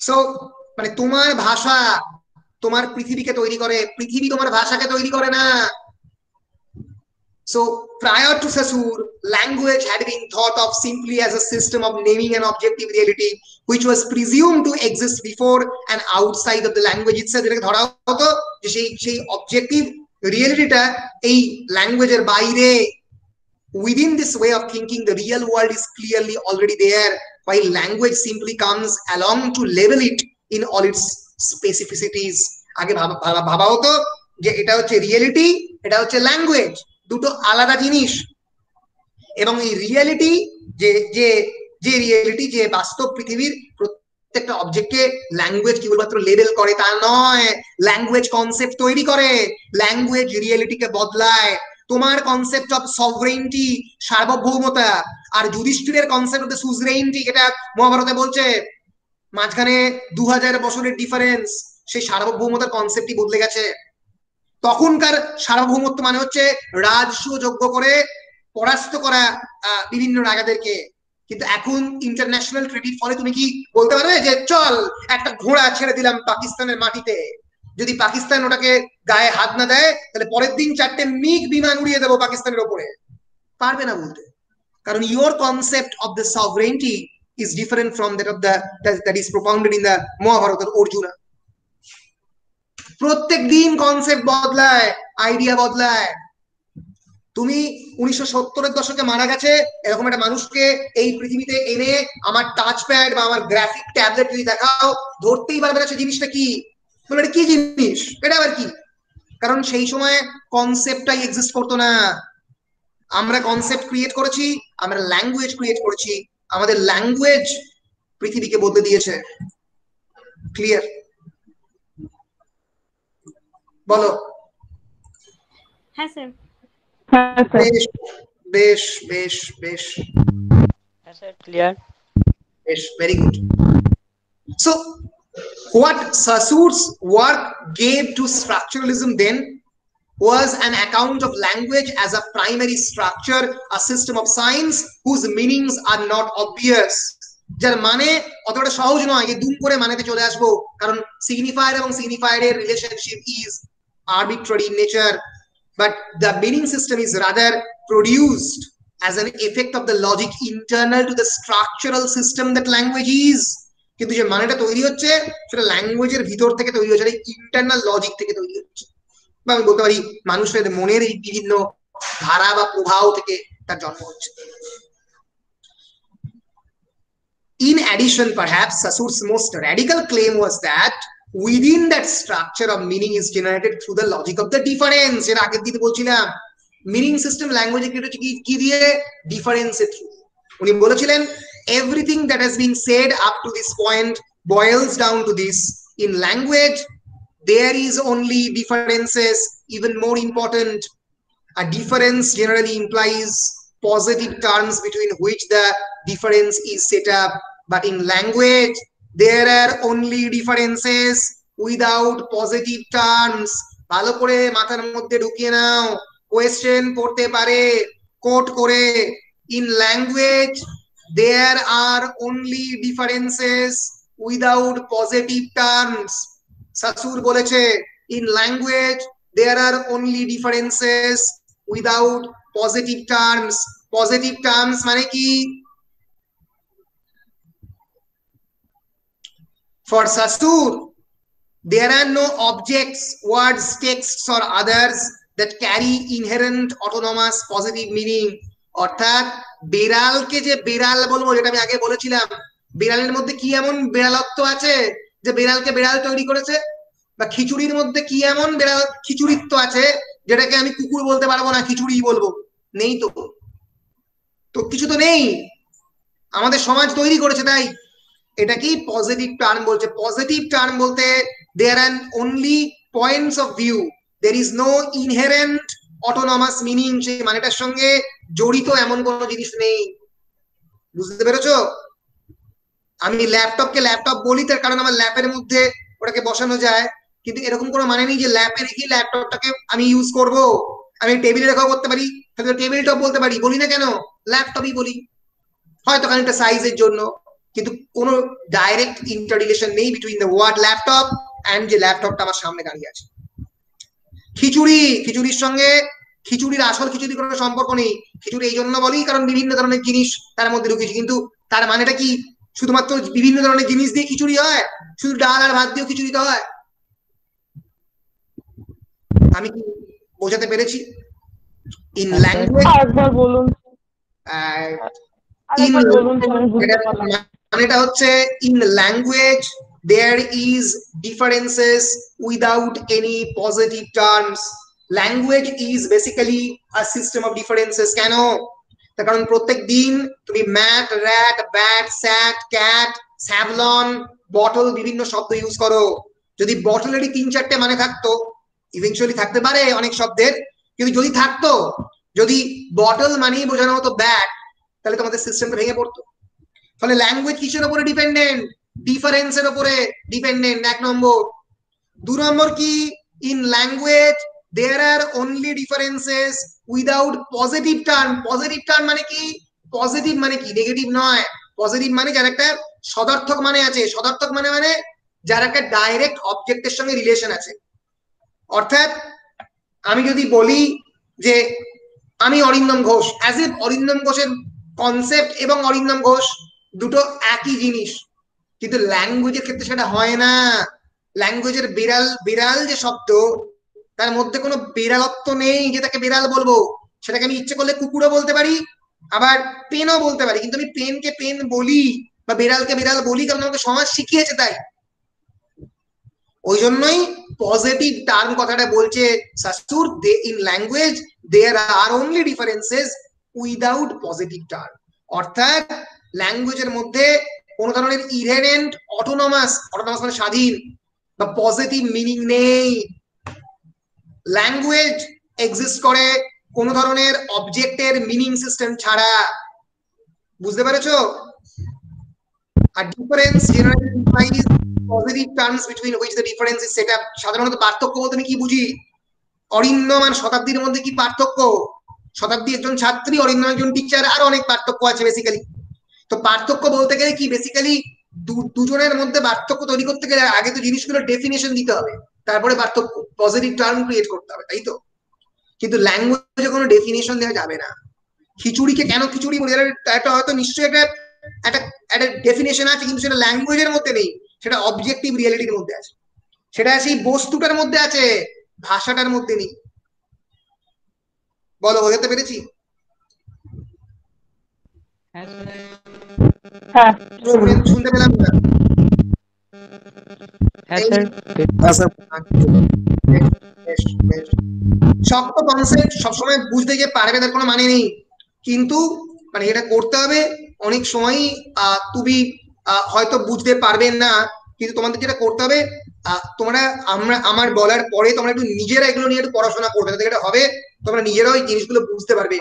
সো মানে তোমার ভাষা তোমার পৃথিবীকে তৈরি করে, পৃথিবী তোমার ভাষাকে তৈরি করে না। So prior to Sasur, language had been thought of simply as a system of naming an objective reality which was presumed to exist before and outside of the language itself. যেটাকে ধরা হতো যে সেই অবজেক্টিভ রিয়েলিটিটা এই ল্যাঙ্গুয়েজের বাইরে। Within this way of thinking, the real world is clearly already there, while language simply comes along to level it in all its specificities. আগে ভাবা হতো যে এটা হচ্ছে রিয়েলিটি, এটা হচ্ছে ল্যাঙ্গুয়েজ, দুটো আলাদা জিনিস। এবং এই রিয়েলিটি যে রিয়েলিটি, যে বাস্তব পৃথিবীর প্রত্যেকটা অবজেক্টকে ল্যাঙ্গুয়েজ কেবলমাত্র লেবেল করে তা নয়, ল্যাঙ্গুয়েজ কনসেপ্ট তৈরি করে, ল্যাঙ্গুয়েজ রিয়েলিটিকে বদলায়। তোমার কনসেপ্ট অফ সভরেইনটি, সার্বভৌমতা, আর যুধিষ্ঠিরের কনসেপ্ট অফ দ্য সুজরেইনটি, এটা মহাভারতে বলছে মাঝখানে 2000 বছরের ডিফারেন্স, সেই সার্বভৌমতার কনসেপ্টই বদলে গেছে। তখনকার সার্বভৌমত্ব মানে হচ্ছে রাজস্ব যোগ্য করে পরাস্ত করা বিভিন্ন রাজাদেরকে, কিন্তু এখন ইন্টারন্যাশনাল ট্রেডির ফলে তুমি কি বলতে পারবে যে চল একটা ঘোড়া ছেড়ে দিলাম পাকিস্তানের মাটিতে, যদি পাকিস্তান ওটাকে গায়ে হাত না দেয় তাহলে পরের দিন 4টে মিগ বিমান উড়িয়ে দেবো পাকিস্তানের ওপরে? পারবে না বলতে, কারণ your concept of the sovereignty is different from that of the that is propounded in the Mahabharata Arjuna. প্রত্যেক দিন কনসেপ্ট বদলায়, আইডিয়া বদলায়। তুমি 1970-এর দশকে মারা গেছে এরকম একটা মানুষকে এই পৃথিবীতে এনে আমার টাচ প্যাড বা আমার গ্রাফিক ট্যাবলেট যদি দেখাও, ধরতেই পারবে না সে জিনিসটা কি, বলে এটা কি জিনিস, এটা আবার কি, কারণ সেই সময় কনসেপ্টটাই এক্সিস্ট করতো না। আমরা কনসেপ্ট ক্রিয়েট করেছি, আমরা ল্যাঙ্গুয়েজ ক্রিয়েট করেছি, আমাদের ল্যাঙ্গুয়েজ পৃথিবীকে বদলে দিয়েছে। ক্লিয়ার? বলো। হ্যাঁ স্যার। বেশ বেশ বেশ বেশ হ্যাঁ স্যার, ক্লিয়ার। বেশ, very good. So what Sasur's work gave to structuralism then was an account of language as a primary structure, a system of signs whose meanings are not obvious. যার মানে অতটা সহজ নয় যে দুম করে মানেতে চলে আসবো, কারণ সিগনিফায়ার এবং সিগনিফায়ার এর relationship is arbitrary in nature, but the meaning system is rather produced as an effect of the logic internal to the structural system that language is. কিন্তু যে মানেটা তৈরি হচ্ছে সেটা ল্যাঙ্গুয়েজের ভিতর থেকে তৈরি হচ্ছে, ইন্টারনাল লজিক থেকে তৈরি হচ্ছে, বা আমি বলতে পারি মানুষের মনের এই বিভিন্ন ধারা বা প্রভাব থেকে তার জন্ম হচ্ছে। In addition, perhaps Sasur's most radical claim was that within that structure of meaning is generated through the logic of the difference. যেটা আগের দিকে বলছিলাম, মিনিং সিস্টেম ল্যাঙ্গুয়েজে ক্রিয়েট হচ্ছে কি দিয়ে? ডিফারেন্সের থ্রু। উনি বলেছিলেন everything that has been said up to this point boils down to this: in language there is only differences. Even more important, a difference generally implies positive terms between which the difference is set up, but in language there are only differences without positive terms. ভালো করে মাথার মধ্যে ঢুকিয়ে নাও, কোয়েশ্চেন পড়তে পারে কোট করে, in language there are only differences without positive terms. Sasur বলেছে in language there are only differences without positive terms. Positive terms মানে কি? For Sasur, there are no objects, words, texts or others that carry inherent autonomous positive meaning. অর্থাৎ বিড়ালকে যে বিড়াল বলবো, যেটা আমি আগে বলেছিলাম, বিড়ালের মধ্যে কি এমন বিড়ালত্ব আছে যে বিড়ালকে বিড়াল তৈরি করেছে? বা খিচুড়ির মধ্যে কি এমন বিড়াল খিচুড়িত্ব আছে যেটাকে আমি কুকুর বলতে পারবো না, খিচুড়ি বলবো? নেই তো, তো কিছু তো নেই, আমাদের সমাজ তৈরি করেছে। তাই এটা কি পজিটিভ টার্ম বলছে? পজিটিভ টার্ম বলতে there are only points of view, there is no inherent autonomous meaning, সেই মানেটার সঙ্গে জড়িত এমন কোনো জিনিস নেই। বুঝতে পেরেছো? আমি ল্যাপটপকে ল্যাপটপ বলি তার কারণ আমার ল্যাপের মধ্যে ওটাকে বসানো যায়, কিন্তু এরকম কোনো মানে নেই যে ল্যাপে রেখে ল্যাপটপটাকে আমি ইউজ করব। আমি টেবিলে রেখেও করতে পারি, তাহলে টেবিল টপ বলতে পারি, বলি না কেন? ল্যাপটপই বলি, হয়তো খানিকটা সাইজের জন্য, কিন্তু কোনো ডাইরেক্ট ইন্টাররিলেশন নেই between the word laptop and যে ল্যাপটপটা আমার সামনে দাঁড়িয়ে আছে। খিচুড়ি, খিচুড়ির সঙ্গে খিচুড়ির আসল খিচুড়ির কোনো সম্পর্ক নেই। খিচুড়ি এই জন্য বলি কারণ বিভিন্ন ধরনের জিনিস তার মধ্যে ঢুকেছে, কিন্তু তার মানেটা কি শুধুমাত্র বিভিন্ন ধরনের জিনিস দিয়ে খিচুড়ি হয়? শুধু ডাল আর ভাত দিয়েও খিচুড়ি তো হয়। আমি কি বোঝাতে পেরেছি? ইন ল্যাঙ্গুয়েজ একবার বলুন, আরেকবার বলুন, আমি বুঝতে পারলাম। মানেটা হচ্ছে in language there is differences without any positive terms. Language is basically a system of differences. কেন? তার কারণ প্রত্যেক দিন তুমি ম্যাট, র্যাট, ব্যাট, স্যাট, ক্যাট, স্যাভলন, বটল বিভিন্ন শব্দ ইউজ করো। যদি বটলেরই 3-4টে মানে থাকতো, ইভেন্চুয়ালি থাকতে পারে অনেক শব্দের, কিন্তু যদি থাকতো, যদি বটল মানেই বোঝানো হতো ব্যাট, তাহলে তোমাদের সিস্টেমটা ভেঙে পড়তো। ফলে ল্যাঙ্গুয়েজ কিসের উপরে ডিপেন্ডেন্ট? ডিফারেন্সের উপরে ডিপেন্ডেন্ট, এক নম্বর। 2 নম্বর কি? In language there are only differences without positive term. Positive term মানে কি? পজিটিভ মানে কি? নেগেটিভ নয়। পজিটিভ মানে যার একটা সদর্থক মানে আছে। সদর্থক মানে যার একটা ডাইরেক্ট অবজেক্টের সঙ্গে রিলেশন আছে। অর্থাৎ আমি যদি বলি যে আমি অরিন্দম ঘোষ, অ্যাজ ইফ অরিন্দম ঘোষের কনসেপ্ট এবং অরিন্দম ঘোষ দুটো একই জিনিস, কিন্তু ল্যাঙ্গুয়েজের ক্ষেত্রে সেটা হয় না। ল্যাঙ্গুয়েজের বিড়াল, বিড়াল যে শব্দ, তার মধ্যে কোনো বিড়ালত্ব নেই যে তাকে বিড়াল বলবো। সেটাকে আমি ইচ্ছে করলে কুকুরও বলতে পারি, আবার পেনও বলতে পারি, কিন্তু আমি পেনকে পেন বলি বা বিড়ালকে বিড়াল বলি কারণ আমাকে সমাজ শিখিয়েছে। তাই ওই জন্যই পজিটিভ টার্ম কথাটা বলছে Saussure, in language there are only differences without positive term. অর্থাৎ ল্যাঙ্গুয়েজের মধ্যে কোন ধরনের ইনহেরেন্ট অটোনমাস, অটোনমাস মানে স্বাধীন, বা পজিটিভ মিনিং নেই। ল্যাঙ্গুয়েজ এক্সিস্ট করে কোন ধরনের অবজেক্টের মিনিং সিস্টেম ছাড়া। বুঝতে পেরেছো? আর difference generally implies positive terms between which the difference is set up. সাধারণত পার্থক্য বলতে আমি কি বুঝি? অরিন্দম আর শতাব্দীর মধ্যে কি পার্থক্য? শতাব্দী একজন ছাত্রী, অরিন্দম একজন টিচার, আর অনেক পার্থক্য আছে বেসিক্যালি। তো পার্থক্য বলতে গেলে কি, বেসিক্যালি দুজনের মধ্যে পার্থক্য তৈরি করতে গেলে আগে তো জিনিসগুলো ডেফিনেশন দিতে হবে, তারপরে পার্থক্য পজিটিভ টার্ম ক্রিয়েট করতে হবে, তাই তো? কিন্তু ল্যাঙ্গুয়েজে কোনো ডেফিনেশন দেওয়া যাবে না। খিচুড়িকে কেন খিচুড়ি বলে, এটা হয়তো নিশ্চয়ই একটা একটা একটা ডেফিনেশন আছে, কিন্তু সেটা ল্যাঙ্গুয়েজের মধ্যে নেই, সেটা অবজেক্টিভ রিয়েলিটির মধ্যে আছে, সেটা সেই বস্তুটার মধ্যে আছে, ভাষাটার মধ্যে নেই। বলো, বোঝাতে পেরেছি? হ্যাঁ শুনতে পেলাম না? হ্যাঁ স্যার। শক্ত কনসেপ্ট সবসময় বুঝতে গিয়ে পারবে তার কোনো মানে নেই, কিন্তু মানে এটা করতে হবে অনেক সময়ই। তুমি হয়তো বুঝতে পারবে না, কিন্তু তোমাদের যেটা করতে হবে, তোমরা আমার বলার পরে তোমরা একটু নিজেরা এগুলো নিয়ে একটু পড়াশোনা করবে, তাতে এটা হবে তোমরা নিজেরাও এই জিনিসগুলো বুঝতে পারবে।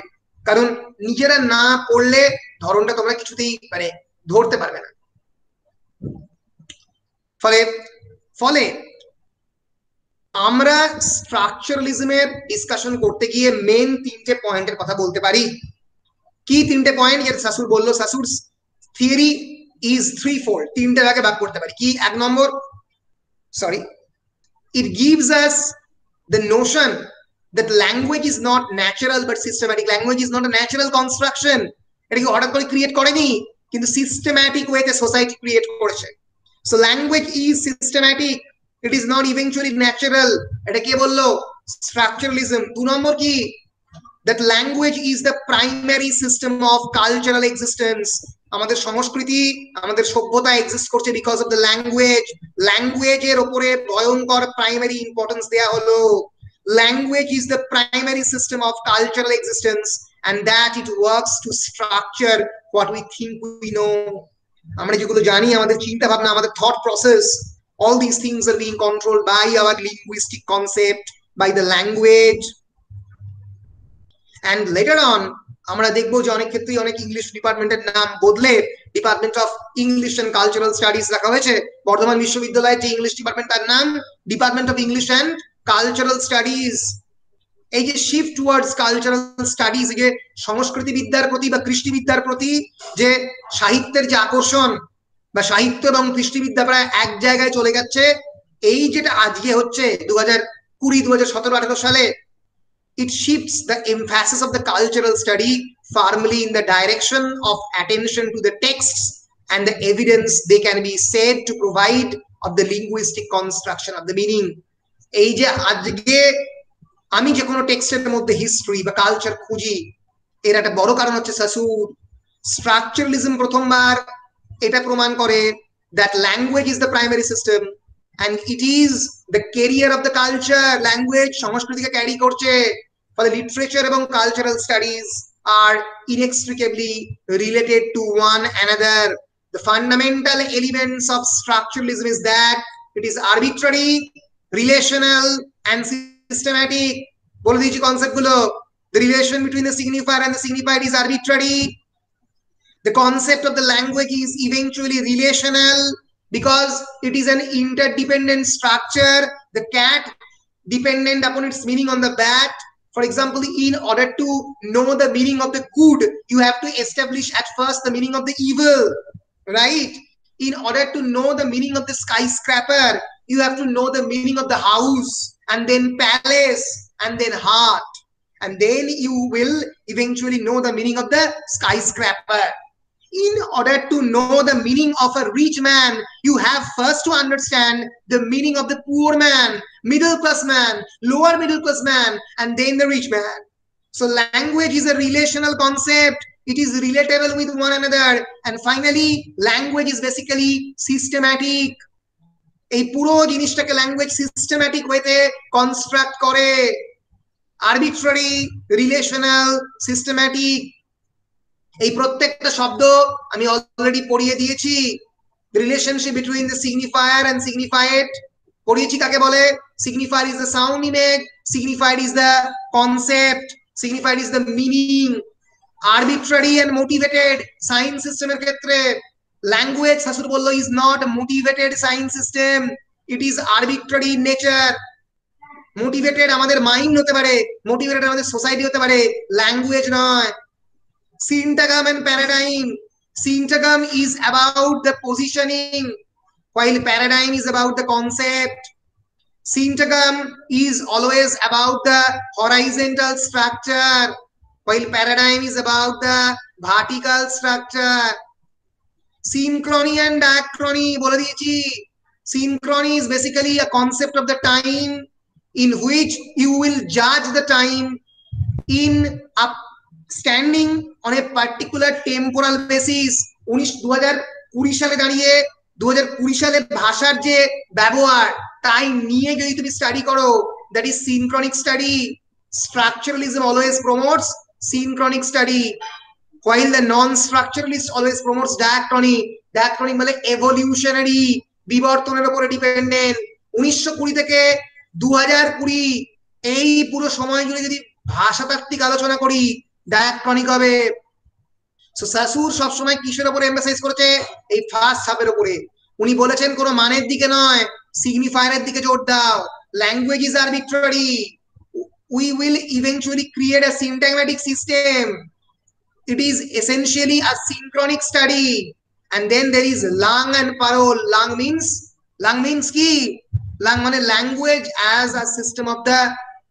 কারণ নিজেরা না পড়লে ধরনটা তোমরা কিছুতেই মানে ধরতে পারবে না। ফলে ফলে আমরা স্ট্রাকচারালিজমের ডিসকাশন করতে গিয়ে মেন তিনটে পয়েন্টের কথা বলতে পারি। কি তিনটে পয়েন্ট? যেটা শাসুর বললো, শাসুর থিওরি ইজ থ্রি ফোল্ড, তিনটে ভাগে ভাগ করতে পারি। কি? এক নম্বর, it gives us the notion that language is not natural but systematic. Language is not a natural construction. এটা কি হঠাৎ করে ক্রিয়েট করেনি, কিন্তু সিস্টেম্যাটিক ওয়েতে সোসাইটি ক্রিয়েট করেছে। So language is systematic, it is not eventually natural. এটা কে বললো? স্ট্রাকচারালিজম। দু নম্বর কি? that language is the primary system of cultural existence. আমাদের সংস্কৃতি, আমাদের সভ্যতা এক্সিস্ট করছে বিকজ অফ দ্য ল্যাঙ্গুয়েজ। ল্যাঙ্গুয়েজের উপরে ভয়ঙ্কর প্রাইমারি ইম্পর্টেন্স দেয়া হলো। Language is the primary system of cultural existence and that it works to structure what we think we know. আমরা যেগুলো জানি, আমাদের চিন্তা ভাবনা, আমাদের thought process, all these things are being controlled by our linguistic concept, by the language. And later on আমরা দেখবো যে অনেক ক্ষেত্রেই অনেক ইংলিশ ডিপার্টমেন্টের নাম বদলে department of English and cultural studies রাখা হয়েছে। বর্ধমান বিশ্ববিদ্যালয়ের যে ইংলিশ ডিপার্টমেন্ট, তার নাম department of English and cultural studies. এই যে শিফট টুয়ার্ডস কালচারাল স্টাডিজ, এই যে সংস্কৃতি বিদ্যার প্রতি বা কৃষ্টিবিদ্যার প্রতি যে সাহিত্যের যে আকর্ষণ, বা সাহিত্য এবং কৃষ্টিবিদ্যা প্রায় এক জায়গায় চলে যাচ্ছে, এই যেটা আজকে হচ্ছে 2020, 2017, 2018 সালে, it shifts the emphasis of the cultural study firmly in the direction of attention to the texts and the evidence they can be said to provide of the linguistic construction of the meaning. এই যে আজকে আমি যে কোনো টেক্সটের মধ্যে হিস্ট্রি বা কালচার খুঁজি, এর একটা বড় কারণ হচ্ছে শাসুর। স্ট্রাকচারালিজম প্রথমবার এটা প্রমাণ করে that language is the primary system and it is the carrier of the culture. language সংস্কৃতিকে ক্যারি করছে। ফলে লিটারেচার এবং cultural studies are inextricably related to one another. The fundamental elements of structuralism is that it is arbitrary, relational and systematic. বলে দিয়েছি কনসেপ্ট গুলো। The relation between the signifier and the signified is arbitrary. The concept of the language is eventually relational because it is an interdependent structure. The cat dependent upon its meaning on the bat. For example, in order to know the meaning of the good, you have to establish at first the meaning of the evil, right? In order to know the meaning of the skyscraper, you have to know the meaning of the house, and then palace, and then heart, and then you will eventually know the meaning of the skyscraper. In order to know the meaning of a rich man, you have first to understand the meaning of the poor man, middle class man, lower middle class man, and then the rich man. So language is a relational concept. It is relatable with one another. And finally, language is basically systematic. এই পুরো জিনিসটাকে ল্যাঙ্গুয়েজ সিস্টেম্যাটিক ওয়েতে কনস্ট্রাক্ট করে। আরবিট্রারি, রিলেশনাল, সিস্টেম্যাটিক, এই প্রত্যেকটা শব্দ আমি অলরেডি পড়িয়ে দিয়েছি। Relationship between the signifier and signified পড়িয়েছি। কাকে বলে? Signifier is the sound image, signified is the concept, signified is the meaning. Arbitrary and motivated sign সিস্টেমের ক্ষেত্রে ল্যাঙ্গুয়েজ, শাসুর বললো, is not motivated sign system, it is arbitrary nature. Motivated আমাদের মাইন্ড হতে পারে, মোটিভেটেড আমাদের সোসাইটি হতে পারে, ল্যাঙ্গুয়েজ নয়। syntagm and paradigm. Syntagm is about the positioning, while paradigm is about the concept. Syntagm is always about the horizontal structure, while paradigm is about the vertical structure. Synchrony and diachrony bole diyechi. Synchrony is basically a concept of the time in which you will judge the time in a standing on a particular temporal basis. 2020 সালে দাঁড়িয়ে 2020 সালে ভাষার যে ব্যবহার তাই নিয়ে যদি তুমি স্টাডি করো, that is synchronic study. Structuralism always promotes synchronic study, while the non-structuralist always promotes diachrony. Diachronic মানে evolutionary, বিবর্তনের উপরে ডিপেন্ডেন্ট। 1920 থেকে 2020 এই পুরো সময় জুড়ে যদি ভাষাতাত্ত্বিক আলোচনা করি, ডায়াক্রনিক হবে। সো সাসুর সবসময় কিসের উপরে এমফাসাইজ করেছে? এই ফার্স্ট হাফের উপরে। উনি বলেছেন কোনো মানের দিকে নয়, সিগনিফায়ারের দিকে জোর দাও। Language is arbitrary, we will eventually create a syntagmatic system. It is essentially a synchronic study. and then there is lang and parol. Lang means কি? lang মানে language as a system of the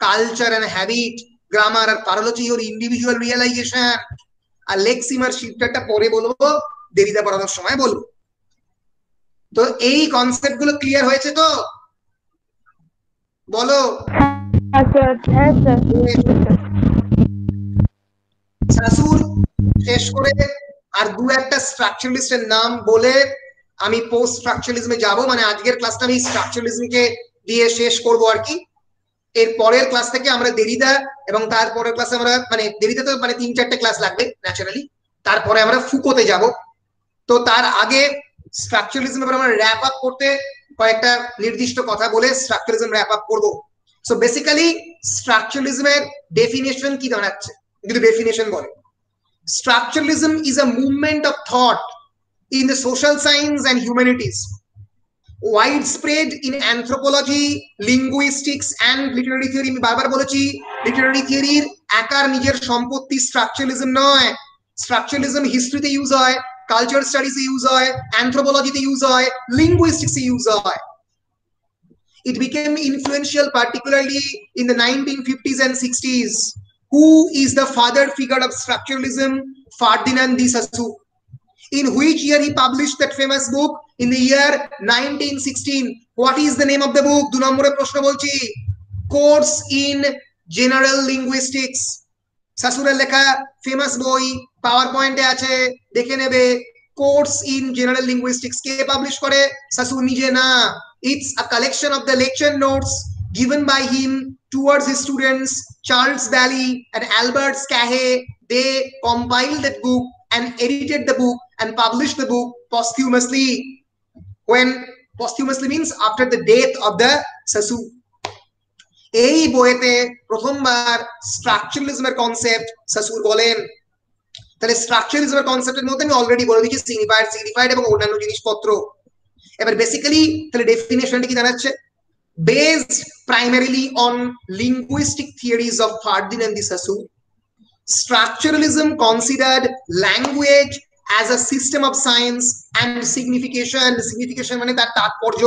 culture and habit, grammar, আর parol হচ্ছে your individual realization। আর লেক্সিমার শিফটারটা পরে বলবো, দেরিদা পড়ানোর সময় বলবো। তো এই কনসেপ্ট গুলো ক্লিয়ার হয়েছে তো? বলো। সাসুর শেষ করে আর দু একটা স্ট্রাকচারালিস্টের নাম বলে আমি পোস্ট স্ট্রাকচারালিজমে যাব। মানে আজকের ক্লাসটা আমি স্ট্রাকচারালিজমকে দিয়ে শেষ করব আর কি। এর পরের ক্লাস থেকে আমরা দেরিদা এবং তারপরের ক্লাসে আমরা মানে দেরিদা তো মানে 3-4টে ক্লাস লাগবে ন্যাচারালি, তারপরে আমরা ফুকোতে যাব। তো তার আগে স্ট্রাকচারালিজম এবার আমরা র্যাপ আপ করতে কয়েকটা নির্দিষ্ট কথা বলে স্ট্রাকচারালিজম র্যাপ আপ করব। সো বেসিক্যালি স্ট্রাকচারালিজমের ডেফিনেশন কি দাঁড়াচ্ছে যদি ডেফিনেশন বলে? Structuralism is a movement of thought in the social science and humanities, widespread in anthropology, linguistics and literary theory. আমি বারবার বলেছি লিটারারি থিওরির একার নিজের সম্পত্তি স্ট্রাকচারালিজম নয়। স্ট্রাকচারালিজম হিস্ট্রিতে ইউজ হয়, কালচার স্টাডিজে ইউজ হয়, অ্যানথ্রোপোলজিতে ইউজ হয়, লিঙ্গুইস্টিক্সে ইউজ হয়। It became influential particularly in the 1950s and 60s. Who is the father figure of structuralism? Ferdinand de Saussure. In which year he published that famous book? In the year 1916. What is the name of the book? 2 নম্বরে প্রশ্ন বলছি। Course in General Linguistics. সাসুরের লেখা ফেমাস বই, পাওয়ার পয়েন্টে আছে, দেখে নেবে। Course in General Linguistics K publish করে? সাসুর নিজে না। It's a collection of the lecture notes given by him towards his students, Charles Daly and Albert Scahe. They compiled that book and edited the book and published the book posthumously. When posthumously means after the death of the Saussure. এই বইতে প্রথমবার স্ট্রাকচারালিজমের কনসেপ্ট সাসুর বলেন। তাহলে স্ট্রাকচারালিজমের কনসেপ্টের মধ্যে আমি অলরেডি বলে দিয়েছি সিগনিফাইড এবং অন্যান্য জিনিসপত্র। এবার বেসিক্যালি তাহলে ডেফিনেশনটা কি দাঁড়াচ্ছে? Based primarily on linguistic theories of Ferdinand de Saussure, structuralism considered language as a system of science and signification. Signification মানে তার তাৎপর্য,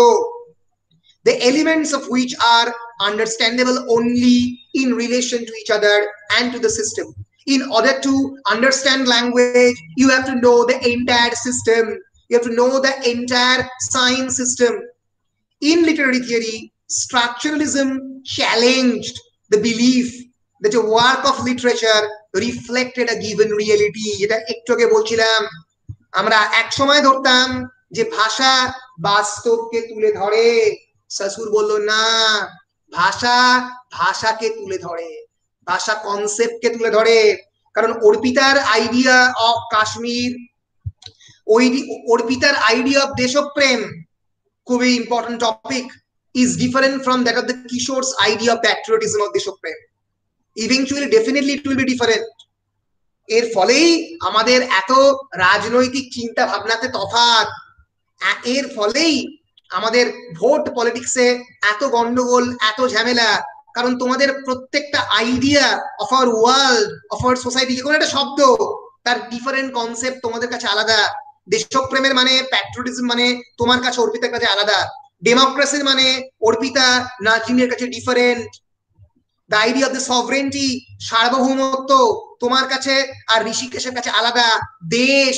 the elements of which are understandable only in relation to each other and to the system. In order to understand language, you have to know the entire system. You have to know the entire science system. In literary theory, structuralism challenged the belief that a work of literature reflected a given reality. এটা একটু আগে বলছিলাম, আমরা এক সময় ধরতাম যে ভাষা বাস্তবকে তুলে ধরে। সাসুর বলল না, ভাষা ভাষাকে তুলে ধরে, ভাষা কনসেপ্টকে তুলে ধরে। কারণ অর্পিতার আইডিয়া অফ কাশ্মীর, অর্পিতার আইডিয়া অফ দেশপ্রেম, খুবই important topic, is different from that of the Kishore's idea of patriotism of Deshprem. Eventually, definitely it will be different. এর ফলেই আমাদের এত রাজনৈতিক চিন্তা ভাবনাতে তফাৎ, এর ফলেই আমাদের ভোট পলিটিক্সে এত গন্ডগোল, এত ঝামেলা। কারণ তোমাদের প্রত্যেকটা idea of our world, of our society, যে কোনো একটা শব্দ তার ডিফারেন্ট কনসেপ্ট তোমাদের কাছে আলাদা। দেশপ্রেমের মানে, প্যাট্রিয়টিজম মানে তোমার কাছে অর্পিতার কাছে আলাদা। ডেমোক্রেসির মানে অর্পিতা নাজরিনের কাছে different. The idea of the sovereignty, সার্বভৌমত্ব, তোমার কাছে আর ঋষিকেশের কাছে আলাদা। দেশ,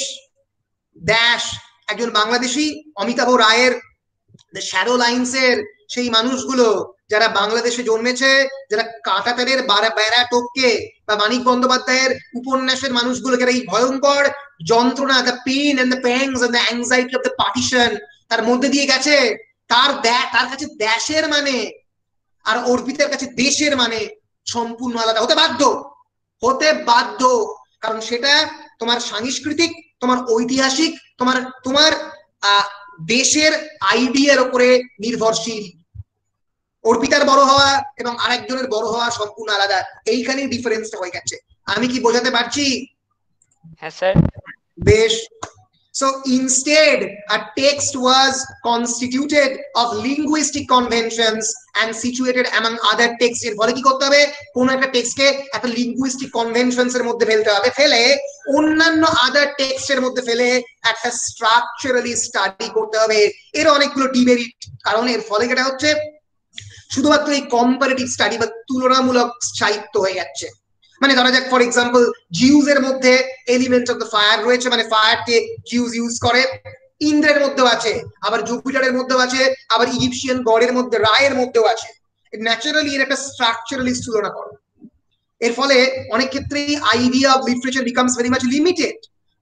দেশ, একজন বাংলাদেশি অমিতাভ রায়ের দ্য শ্যাডো লাইন্স এর সেই মানুষগুলো যারা বাংলাদেশে জন্মেছে, যারা কাঁটাতারের বেড়া টপকে, বা মানিক বন্দ্যোপাধ্যায়ের উপন্যাসের মানুষগুলো যারা এই ভয়ঙ্কর যন্ত্রণা, the pain and the pangs and the anxiety of the partition তার মধ্যে দিয়ে গেছে, তার কাছে দেশের মানে আর অর্পিতার কাছে দেশের মানে সম্পূর্ণ আলাদা হতে বাধ্য। কারণ সেটা তোমার সাংস্কৃতিক, তোমার ঐতিহাসিক, তোমার দেশের আইডিয়ার উপরে নির্ভরশীল। অর্পিতার বড় হওয়া এবং আরেকজনের বড় হওয়া সম্পূর্ণ আলাদা। এইখানেই ডিফারেন্সটা হয়ে গেছে। আমি কি বোঝাতে পারছি? হ্যাঁ স্যার। বেশ। So instead, a text was constituted of linguistic conventions and situated among other texts. এর ফলে কি করতে হবে? কোন একটা টেক্সটকে একটা লিঙ্গুইস্টিক কনভেনশনস এর মধ্যে ফেলতে হবে, ফেলে অন্যান্য আদার টেক্সটের মধ্যে ফেলে একটা স্ট্রাকচারালি স্টাডি করতে হবে। এর অনেকগুলো ডিমেরিট, কারণ এর ফলে যেটা হচ্ছে শুধুমাত্র এই কম্পারেটিভ স্টাডি বা তুলনামূলক সাহিত্য হয়ে যাচ্ছে। মানে ধরা যাক ফর এক্সাম্পল জিউস এর মধ্যে এলিমেন্ট অফ দ্য ফায়ার রয়েছে, মানে ফায়ারকে জিউস ইউজ করে। ইন্দ্রের মধ্যেও আছে, আবার জুপিটারের মধ্যেও আছে, আবার ইজিপশিয়ান গডের মধ্যে, রায়ের মধ্যেও আছে। ন্যাচারালি এর একটা স্ট্রাকচারালিস্ট তুলনা করো। এর ফলে অনেক ক্ষেত্রেই idea of literature becomes very much limited.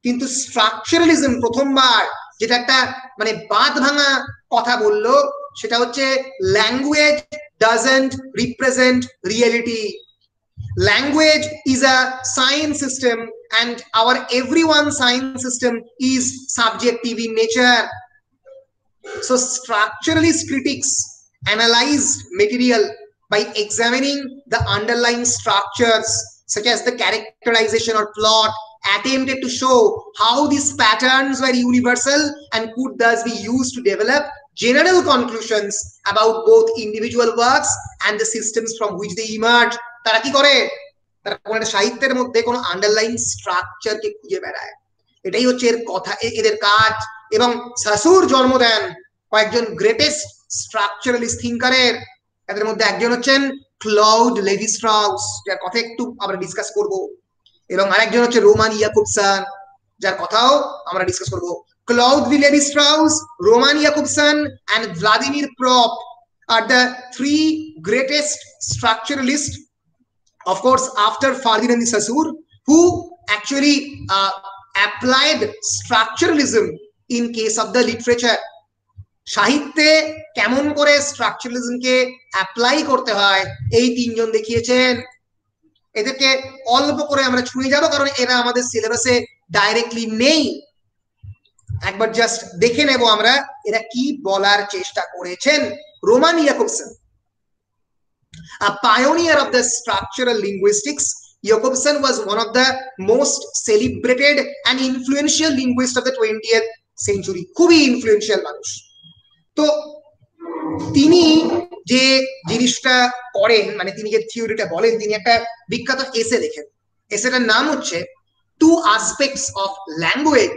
কিন্তু স্ট্রাকচারালিজম প্রথমবার যেটা একটা মানে বাঁধ ভাঙা কথা বললো, সেটা হচ্ছে language doesn't represent reality. Language is a science system and our everyone science system is subjective in nature. So structuralist critics analyzed material by examining the underlying structures such as the characterization or plot, attempted to show how these patterns were universal and could thus be used to develop general conclusions about both individual works and the systems from which they emerge. তারা কি করে? তারা কোন একটা সাহিত্যের মধ্যে কোন আন্ডারলাইন স্ট্রাকচারকে খুঁজে বেড়ায়। এটাই হচ্ছে এর কথা, এদের কাজ। এবং সাসুর জন্ম দেন কয়েকজন গ্রেটেস্ট স্ট্রাকচারালিস্ট থিঙ্কারের। এদের মধ্যে একজন হচ্ছেন ক্লড লেভি স্ট্রাউস, যার কথা একটু আমরা ডিসকাস করব, এবং আরেকজন হচ্ছে রোমান ইয়াকুবসন, যার কথাও আমরা ডিসকাস করব। Claude Levi Strauss, Roman Jakobson and Vladimir Propp are the three greatest structuralists, of course after Ferdinand de Saussure, who actually applied structuralism in case of the literature. সাহিত্যে কেমন করে স্ট্রাকচারালিজমকে অ্যাপ্লাই করতে হয় এই তিনজন দেখিয়েছেন। এদেরকে অল্প করে আমরা ছুঁয়ে যাব, কারণ এরা আমাদের সিলেবাসে ডাইরেক্টলি নেই। একবার জাস্ট দেখে নেব আমরা এরা কি বলার চেষ্টা করেছেন। Roman Jakobson, a pioneer of the structural linguistics, Jakobson was one of the most celebrated and influential linguists of the 20th century. খুবই ইনফ্লুয়েন্সিয়াল মানুষ। তো তিনি যে জিনিসটা করেন, মানে তিনি যে থিওরিটা বলেন, তিনি একটা বিখ্যাত এসে লেখেন। এসেটার নাম হচ্ছে two aspects of language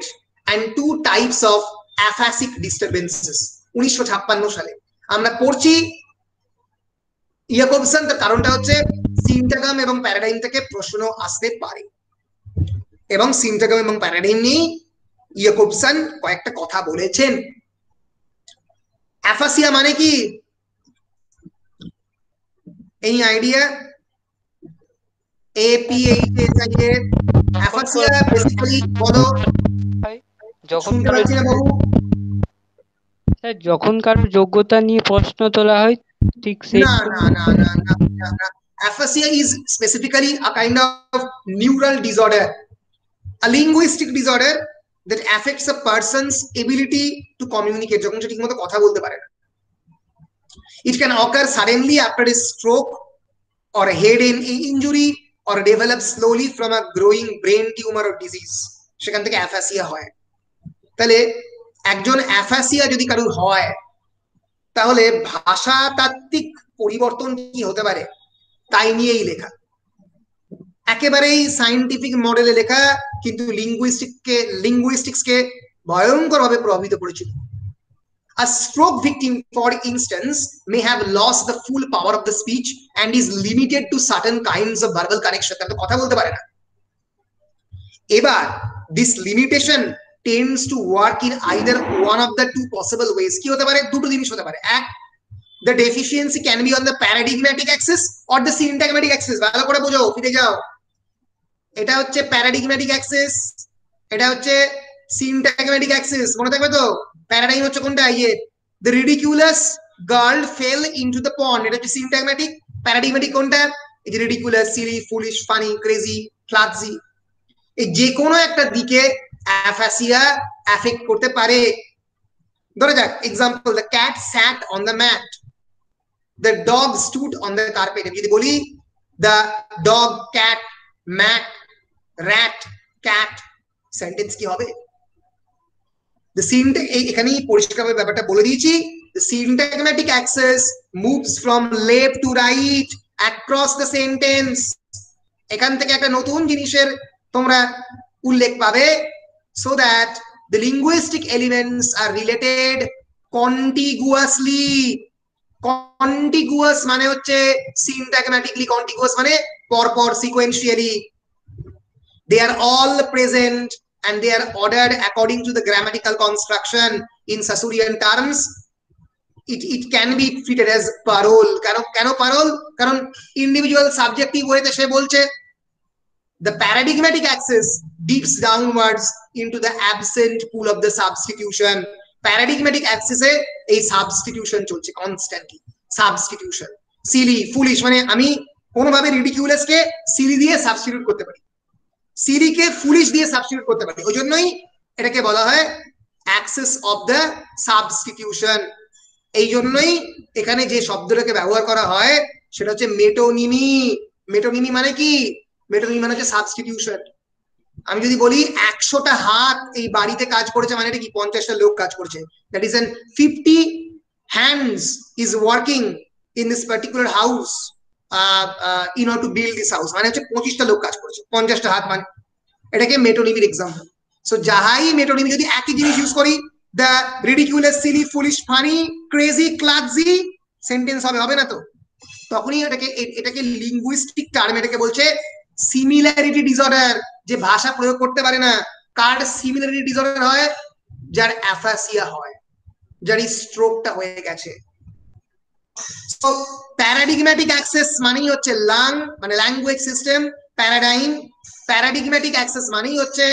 and two types of aphasic disturbances, 1956 সালে। আমরা পড়ছি ইয়াকবসন, তার কারণটা হচ্ছে সিনটাগাম এবং প্যারাডাইম থেকে প্রশ্ন আসতে পারে, এবং সিনটাগাম এবং প্যারাডাইম নিয়ে ইয়াকবসন কয়েকটা কথা বলেছেন। অ্যাফাসিয়া মানে কি? Any idea? APHSIA aphasia basically বলো। যখন কারোর যোগ্যতা নিয়ে প্রশ্ন তোলা হয়, ঠিক সেই Aphasia is specifically a kind of neural disorder, a linguistic disorder that affects a person's ability to communicate. যখন সে ঠিকমতো কথা বলতে পারে না। It can occur suddenly after a stroke or a head injury or develop slowly from a growing brain tumor or disease. সেখান থেকে অ্যাফাসিয়া হয়। তাহলে একজন অ্যাফাসিয়া যদি কারোর হয়, তাহলে ভাষাতাত্ত্বিক পরিবর্তন কি হতে পারে? তাই নিয়েই লেখা, একেবারেই সায়েন্টিফিক মডেলে লেখা, কিন্তু লিঙ্গুইস্টিক্সকে ভয়ঙ্কর ভাবে প্রভাবিত করেছিল। A stroke victim, for instance, may have lost the full power of the speech and is limited to certain kinds of verbal connection. তারা তো কথা বলতে পারে না। এবার this limitation tends to work in either one of the two possible ways. কি হতে পারে? দুটো জিনিস হতে পারে। এক, the deficiency can be on the paradigmatic axis or the syntagmatic axis. ভালো করে বোঝো, ফিরে যাও। এটা হচ্ছে প্যারাডিগম্যাটিক অ্যাক্সিস, এটা হচ্ছে সিনট্যাগম্যাটিক অ্যাক্সিস। মনে থাকবে তো? প্যারাডাইম হচ্ছে কোনটা? ইয়ে, the ridiculous girl fell into the pond, এটা হচ্ছে সিনট্যাগম্যাটিক। প্যারাডিগম্যাটিক কোনটা? এই যে ridiculous, silly, foolish, funny, crazy, clumsy, এই যে কোনো একটা দিকে অ্যাফাসিয়া অ্যাফেক্ট করতে পারে। ধরে যাক example, the cat sat on the mat, the dog stood on the carpet। যদি বলি the dog, cat, mat, rat, cat, sentence কি হবে? এখানেই পরিষ্কারভাবে ব্যাপারটা বলে দিয়েছি। The syntagmatic axis moves from left to right across the sentence। এখান থেকে একটা নতুন জিনিসের তোমরা উল্লেখ পাবে, so that the linguistic elements are related contiguously। contiguous মানে হচ্ছে syntagmatically contiguous মানে পরপর, sequentially। They are all present and they are ordered according to the grammatical construction in Sassurian terms. It can be treated as parole। কেন parole? কারণ individual subjective ওয়েতে সে বলছে। The paradigmatic axis dips downwards into the absent pool of the substitution। paradigmatic axis এ এই সাবস্টিটিউশন চলছে কনস্ট্যান্টলি। সাবস্টিটিউশন, সিলি, ফুলিশ মানে আমি কোনোভাবে রিডিকিউলাস কে সিলি দিয়ে সাবস্টিটিউট করতে পারি, সিলি কে ফুলিশ দিয়ে সাবস্টিটিউট করতে পারি। ওই জন্যই এটাকে বলা হয় অ্যাক্সিস অফ দ্য সাবস্টিটিউশন। এই জন্যই এখানে যে শব্দটাকে ব্যবহার করা হয় সেটা হচ্ছে মেটোনিমি। মেটোনিমি মানে কি? মেটোনিমি মানে হচ্ছে সাবস্টিটিউশন। আমি যদি বলি 100টা হাত এই বাড়িতে কাজ করেছে, মানে এটা কি? 50টা লোক কাজ করছে। That is an 50 hands is working in this particular house in order to build this house, মানে হচ্ছে 25টা লোক কাজ করেছে, 50টা হাত, মানে এটাকে মেটোনিমির এক্সাম্পল। সো যাহাই মেটোনিমি যদি একই জিনিস ইউজ করি, the ridiculous, silly, foolish, funny, crazy, clumsy, sentence হবে না তো? তখনই এটাকে লিঙ্গুইস্টিক টার্ম এটাকে বলছে সিমিলারিটি ডিসঅর্ডার। যে ভাষা প্রয়োগ করতে পারে না, কার সিমিলারিটি ডিসঅর্ডার হয়? যার অ্যাফাসিয়া হয়, যার স্ট্রোকটা হয়ে গেছে। সো প্যারাডিগম্যাটিক অ্যাক্সেস মানেই হচ্ছে লাং মানে ল্যাঙ্গুয়েজ সিস্টেম, প্যারাডাইম। প্যারাডিগম্যাটিক অ্যাক্সেস মানেই হচ্ছে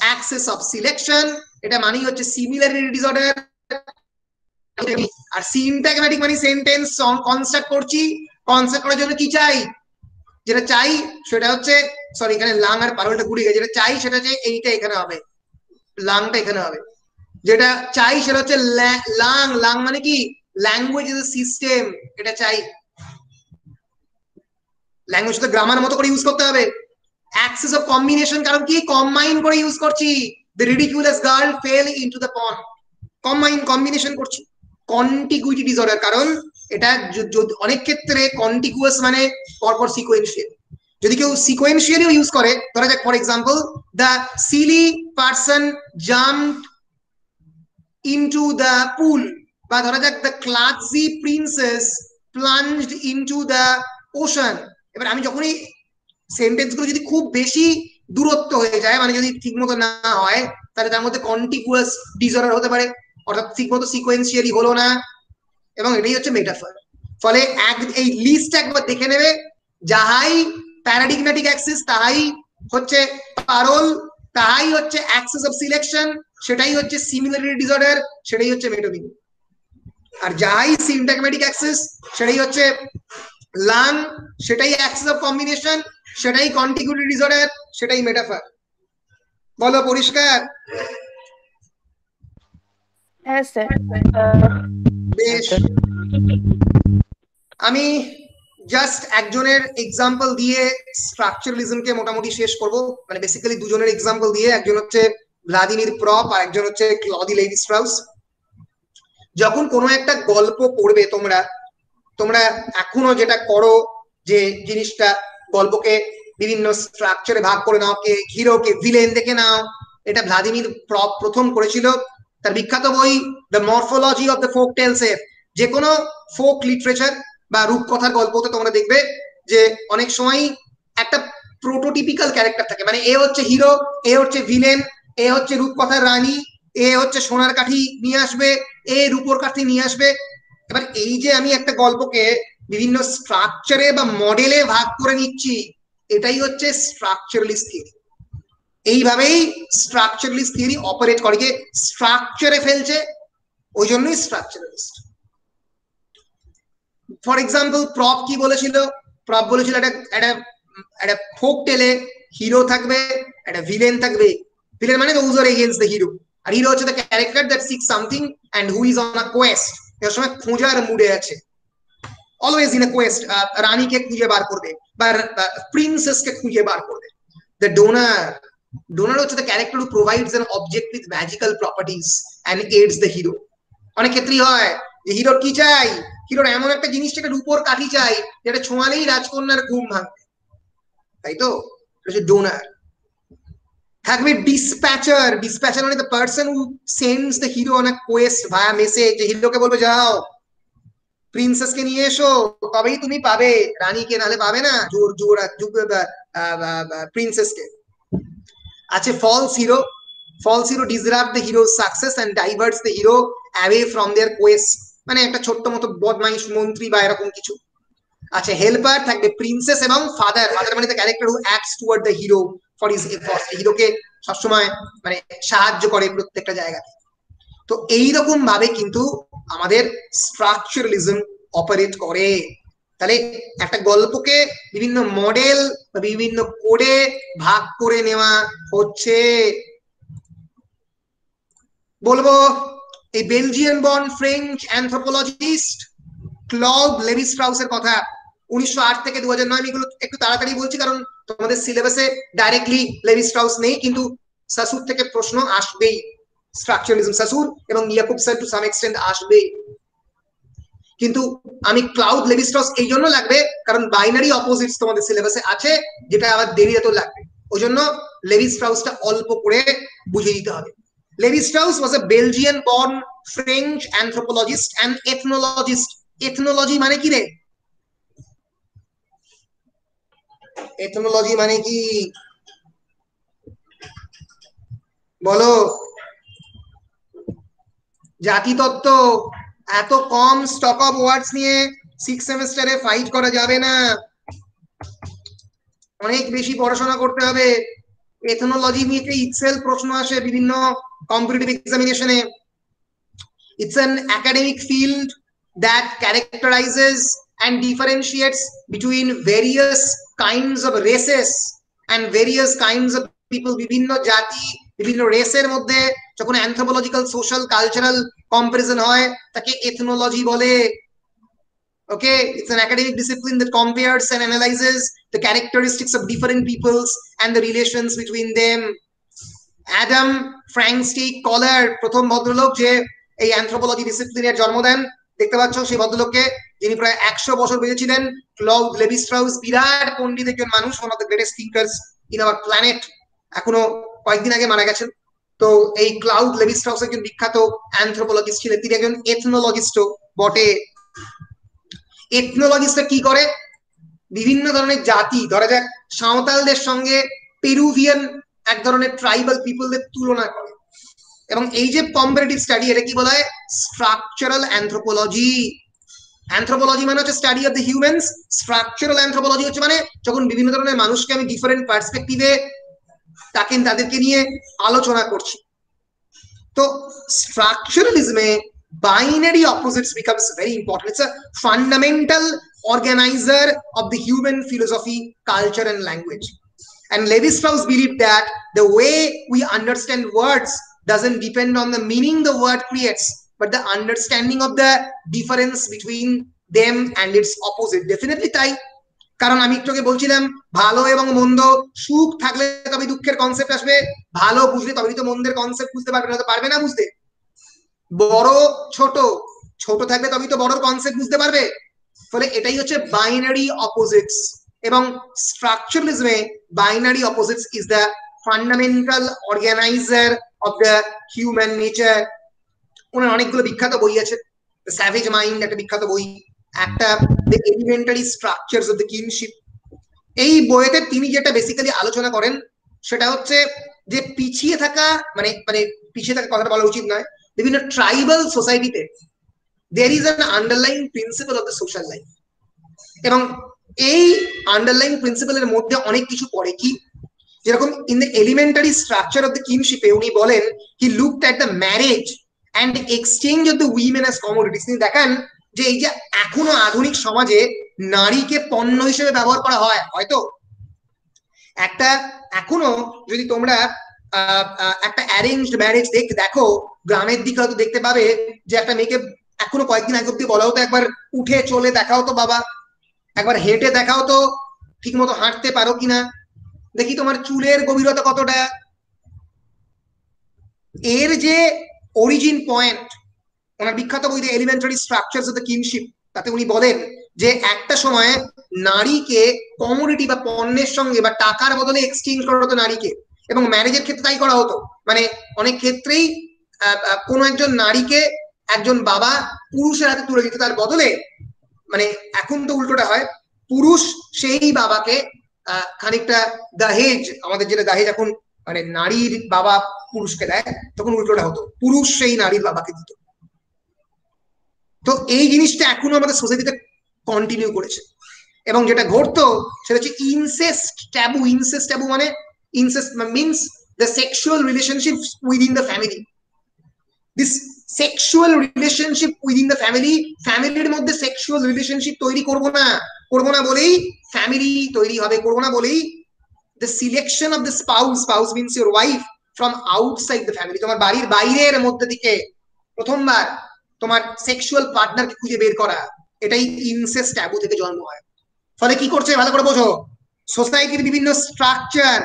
অ্যাক্সেস অফ সিলেকশন, এটা মানেই হচ্ছে সিমিলারিটি ডিসঅর্ডার। আর সিনট্যাগম্যাটিক মানে সেন্টেন্স কনস্ট্রাক্ট করছি, কনস্ট্রাক্ট করার জন্য কি চাই? যেটা চাই সেটা হচ্ছে, সরি এখানে লাং আর পারোলটা ঘুরে গেছে, যেটা চাই সেটা হচ্ছে এইটা এখানে হবে, লাংটা এখানে হবে। যেটা চাই সেটা হচ্ছে লাং। লাং মানে কি? ল্যাঙ্গুয়েজ ইজ এ সিস্টেম, এটা চাই। ল্যাঙ্গুয়েজ তো গ্রামার মতো করে ইউজ করতে হবে। অ্যাক্সেস অফ কম্বিনেশন, কারণ কি? কম্বাইন করে ইউজ করছি। The ridiculous girl fail into the pond, combination করছি। কন্টিগুইটি ডিসঅর্ডার, কারণ এটা অনেক ক্ষেত্রে কন্টিগুয়াস মানে পরপর সিকোয়েন্সিয়াল। যদি কেউ সিকোয়েন্সিয়ালিও ইউজ করে, ধরা যাক for example, the silly person jumped into the pool, বা ধরা যাক the clumsy princess plunged into the ocean. এবার আমি যখনই সেন্টেন্স গুলো যদি খুব বেশি দূরত্ব হয়ে যায়, মানে যদি ঠিক মতো না হয়, তাহলে তার মধ্যে কন্টিগুয়াস ডিসঅর্ডার হতে পারে, অর্থাৎ ঠিক মতো সিকোয়েন্সিয়ালি হলো না, এবং এটাই হচ্ছে মেটাফর। ফলে এই লিস্ট একবার দেখে নেবে, যাহাই প্যারাডিগম্যাটিক অ্যাক্সিস তাহাই হচ্ছে পারোল, তাহাই হচ্ছে অ্যাক্সেস অফ সিলেকশন, সেটাই হচ্ছে সিমিলারিটি ডিসঅর্ডার, সেটাই হচ্ছে মেটোনিমি। আর যাহাই সিনট্যাগম্যাটিক অ্যাক্সিস সেটাই হচ্ছে লাং, সেটাই অ্যাক্সেস অফ কম্বিনেশন, সেটাই কন্টিগুইটি ডিসঅর্ডার, সেটাই মেটাফর। বলো পরিষ্কার? হ্যাঁ স্যার। বেশ, আমি জাস্ট একজনের এক্সাম্পল দিয়ে স্ট্রাকচারালিজমকে মোটামুটি শেষ করব। মানে বেসিক্যালি দুজনের এক্সাম্পল দিয়ে, একজন হচ্ছে ভ্লাদিমির প্রপ আর একজন হচ্ছে ক্লদি লেভি স্ট্রাউস। যখন কোনো একটা গল্প পড়বে তোমরা এখনো যেটা করো, যে জিনিসটা গল্পকে বিভিন্ন স্ট্রাকচারে ভাগ করে নাও, কে হিরোকে ভিলেন দেখে নাও, এটা ভ্লাদিমির প্রথম করেছিল তার বিখ্যাত বই the morphology of the folk tells a. যে কোনো ফোক লিটারেচার বা রূপকথার গল্পতে তোমরা দেখবে যে অনেক সময় একটা প্রোটোটিপিক্যাল ক্যারেক্টার থাকে, মানে এ হচ্ছে হিরো, এ হচ্ছে ভিলেন, এ হচ্ছে রূপকথার রানী, এ হচ্ছে সোনার কাঠি নিয়ে আসবে, এ রূপোর কাঠি নিয়ে আসবে। এবার এই যে আমি একটা গল্পকে বিভিন্ন স্ট্রাকচারে বা মডেলে ভাগ করে নিচ্ছি, এটাই হচ্ছে স্ট্রাকচারালিস্ট থিওরি। এইভাবেই স্ট্রাকচারালিস্ট থিওরি অপারেট করে, যে স্ট্রাকচারে ফেলছে, ওই জন্যই স্ট্রাকচারালিস্ট। ফর এক্সাম্পল প্রপ কি বলেছিল? প্রপ বলেছিল একটা ফোক টেলে হিরো থাকবে, একটা ভিলেন থাকবে। ভিলেন মানে those are against the hero, আর হিরো হচ্ছে the character that seeks something and who is on a quest, এর সময় খোঁজার মুডে আছে, অলওয়েজ ইন আ কোয়েস্ট। রানীকে খুঁজে বার করবে বা প্রিন্সেসকে খুঁজে বার করবে। দ্য ডোনার হচ্ছে the character who provides an object with magical properties and AIDS the hero. অনেক ক্ষেত্রেই হয় যে হিরোর কি চাই, হিরোর এমন একটা জিনিস, যেটা রূপোর কাঠি চাই, যেটা ছোঁয়ালেই রাজকন্যার ঘুম ভাঙবে, তাই তো? ডোনার থাকবে। ডিসপ্যাচার মানে the person who sends the hero on a Quest via message. যে হিরোকে বলবে যাও প্রিন্সেসকে নিয়ে এসো, তবেই তুমি পাবে রানীকে, নালে পাবে না জোর প্রিন্সেসকে। আছে false hero disrupt the hero's success and diverts the hero away from their quest, মানে একটা ছোট্ট মতো বদমাইশ মন্ত্রী বা এরকম কিছু। আচ্ছা হেল্পার থাকবে প্রিন্সেস এবং ফাদার মানে the character who acts toward the hero for his efforts, হিরোকে সবসময় মানে সাহায্য করে প্রত্যেকটা জায়গাতে। তো এইরকম ভাবে কিন্তু আমাদের স্ট্রাকচারালিজম অপারেট করে। তাহলে একটা গল্পকে বিভিন্ন মডেল বা বিভিন্ন কোডে ভাগ করে নেওয়া হচ্ছে। বলবো এই Belgian born French anthropologist Claude Levi স্ট্রাউসের কথা, 1908 থেকে 2009। আমি এগুলো একটু তাড়াতাড়ি বলছি কারণ তোমাদের সিলেবাসে ডাইরেক্টলি লেভি স্ট্রাউস নেই, কিন্তু সাসুর থেকে প্রশ্ন আসবেই, স্ট্রাকচারালিজম সাসুর এবং ইয়াকুবসন টু সাম এক্সটেন্ট আসবে। কিন্তু আমি ক্লাউড লেভি স্ট্রাউস এই জন্য লাগবে কারণ বাইনারি অপোজিটস তোমাদের সিলেবাসে আছে, যেটা আবার দেরিতে তো লাগবে, ওই জন্য লেভি স্ট্রাউসটা অল্প করে বুঝে দিতে হবে। Levi Strauss was a Belgian-born French anthropologist and ethnologist. Ethnology মানে কি রে? Ethnology মানে কি বলো? জাতিতত্ত্ব। এত কম স্টক অফ ওয়ার্ডস নিয়ে 6 সেমেস্টারে ফাইট করা যাবে না, অনেক বেশি পড়াশোনা করতে হবে। এথনোলজি নিয়ে ইটসেলফ প্রশ্ন আসে বিভিন্ন competitive এক্সামিনেশনে। It's an academic field that characterizes and differentiates between various kinds of races and various kinds of people. বিভিন্ন জাতি বিভিন্ন রেসের মধ্যে যখন অ্যানথ্রোপোলজিক্যাল সোশ্যাল কালচারাল কম্পারিজন হয় তাকে এথনোলজি বলে। Okay, it's an academic discipline that compares and analyzes the characteristics of different peoples and the relations between them. Adam Frank Koller প্রথম ভদ্রলোক যে এই অ্যানথ্রোপোলজি ডিসিপ্লিনের জন্ম দেন, দেখতে পাচ্ছ সেই ভদ্রলোককে, যিনি প্রায় 100 বছর বেঁচেছিলেন। ক্লদ লেভি স্ট্রাউস বিরাট পণ্ডিত একজন মানুষ, one of the greatest thinkers in our planet, এখনো কয়েকদিন আগে মারা গেছেন। তো এই ক্লাউড লেভি স্ট্রাউস একজন বিখ্যাত অ্যানথ্রোপোলজিস্ট ছিলেন, তিনি একজন এথনোলজিস্টও বটে। এথনোলজিস্টরা কি করে? বিভিন্ন ধরনের জাতি, ধরা যাক সাঁওতালদের সঙ্গে পেরুভিয়ান এক ধরনের ট্রাইবাল পিপলদের তুলনা করে, এবং এই যে কম্পারেটিভ স্টাডি, এটা কি বলা হয়? Structural anthropology. অ্যানথ্রোপোলজি মানে হচ্ছে study of the humans, structural anthropology হচ্ছে মানে যখন বিভিন্ন ধরনের মানুষকে আমি ডিফারেন্ট পার্সপেক্টিভে তাদেরকে নিয়ে আলোচনা করছি। তো স্ট্রাকচারালিজমে binary opposites becomes very important. It's a fundamental organizer of the human philosophy, culture and language. And Levi Strauss believed that the way we understand words doesn't depend on the meaning the word creates, but the understanding of the difference between them and its opposite. Definitely তাই, কারণ আমি একটু আগে বলছিলাম ভালো এবং মন্দ, সুখ থাকলে তবে দুঃখের কনসেপ্ট আসবে, ভালো বুঝলে তবেই তো মন্দের কনসেপ্ট বুঝতে পারবে, না তো পারবে না বুঝতে। বড় ছোট, ছোট থাকলে তবেই তো বড়র কনসেপ্ট বুঝতে পারবে। ফলে এটাই হচ্ছে বাইনারি অপোজিটস, এবং স্ট্রাকচারালিজমে binary opposites is the fundamental organiser of the human nature. ওনার অনেকগুলো বিখ্যাত বই আছে, দ্য স্যাভেজ মাইন্ড একটা বিখ্যাত বই, একটা the elementary structures of the kinship. এই বইতে তিনি যেটা বেসিক্যালি আলোচনা করেন সেটা হচ্ছে যে পিছিয়ে থাকা, মানে মানে পিছিয়ে থাকা কথাটা বলা উচিত নয়, বিভিন্ন ট্রাইবাল সোসাইটিতে there is an underlying principle of the social life, এবং এই আন্ডারলাইন প্রিন্সিপালের মধ্যে অনেক কিছু পড়ে। কি যেরকম in the elementary structure of the কিনশিপে উনি বলেন he looked at the marriage and exchange of the women as commodities. তিনি দেখান যে এই যে এখনো আধুনিক সমাজে নারীকে পণ্য হিসেবে ব্যবহার করা হয়, হয়তো একটা এখনো যদি তোমরা একটা অ্যারেঞ্জড ম্যারেজ দেখো গ্রামের দিকে হয়তো দেখতে পাবে যে একটা মেয়েকে এখনো কয়েকদিন আগে অব্দি বলা হতো একবার উঠে চলে দেখাও তো বাবা, একবার হেঁটে দেখাও তো ঠিক মতো হাঁটতে পারো কিনা, দেখি তোমার চুলের গভীরতা কতটা। এর যে অরিজিন পয়েন্ট ওনার বিখ্যাত বই the elementary structures of the kinship, তাতে উনি বলেন যে একটা সময় নারীকে কমোডিটি বা পণ্যের সঙ্গে বা টাকার বদলে এক্সচেঞ্জ করা হতো নারীকে, এবং ম্যারেজের ক্ষেত্রে তাই করা হতো। মানে অনেক ক্ষেত্রেই কোনো একজন নারীকে একজন বাবা পুরুষের হাতে তুলে দিত, তার বদলে মানে এখন তো উল্টোটা হয়, পুরুষ সেই বাবাকে খানিকটা দাহেজ, আমাদের যেটা দাহেজ এখন মানে নারীর বাবা পুরুষকে দেয়, তখন উল্টোটা হতো, পুরুষ সেই নারীর বাবাকে দিত। তো এই জিনিসটা এখনো আমাদের সোসাইটিতে কন্টিনিউ করেছে, এবং যেটা ঘটতো সেটা হচ্ছে ইনসেস্ট ট্যাবু। ইনসেস্ট ট্যাবু মানে incest means the sexual relationship within the family. This sexual relationship within the family, ফ্যামিলির মধ্যে সেক্সুয়াল রিলেশনশিপ তৈরি করবো না বলেই ফ্যামিলি তৈরি হবে, করবো না বলেই the selection of the spouse means your wife from outside the family, তোমার বাড়ির বাইরের মধ্যে থেকে প্রথমবার তোমার সেক্সুয়াল পার্টনারকে খুঁজে বের করা, এটাই ইনসেস্ট ট্যাবু থেকে জন্ম হয়। ফলে কি করছে ভালো করে বোঝো, সোসাইটির বিভিন্ন structure,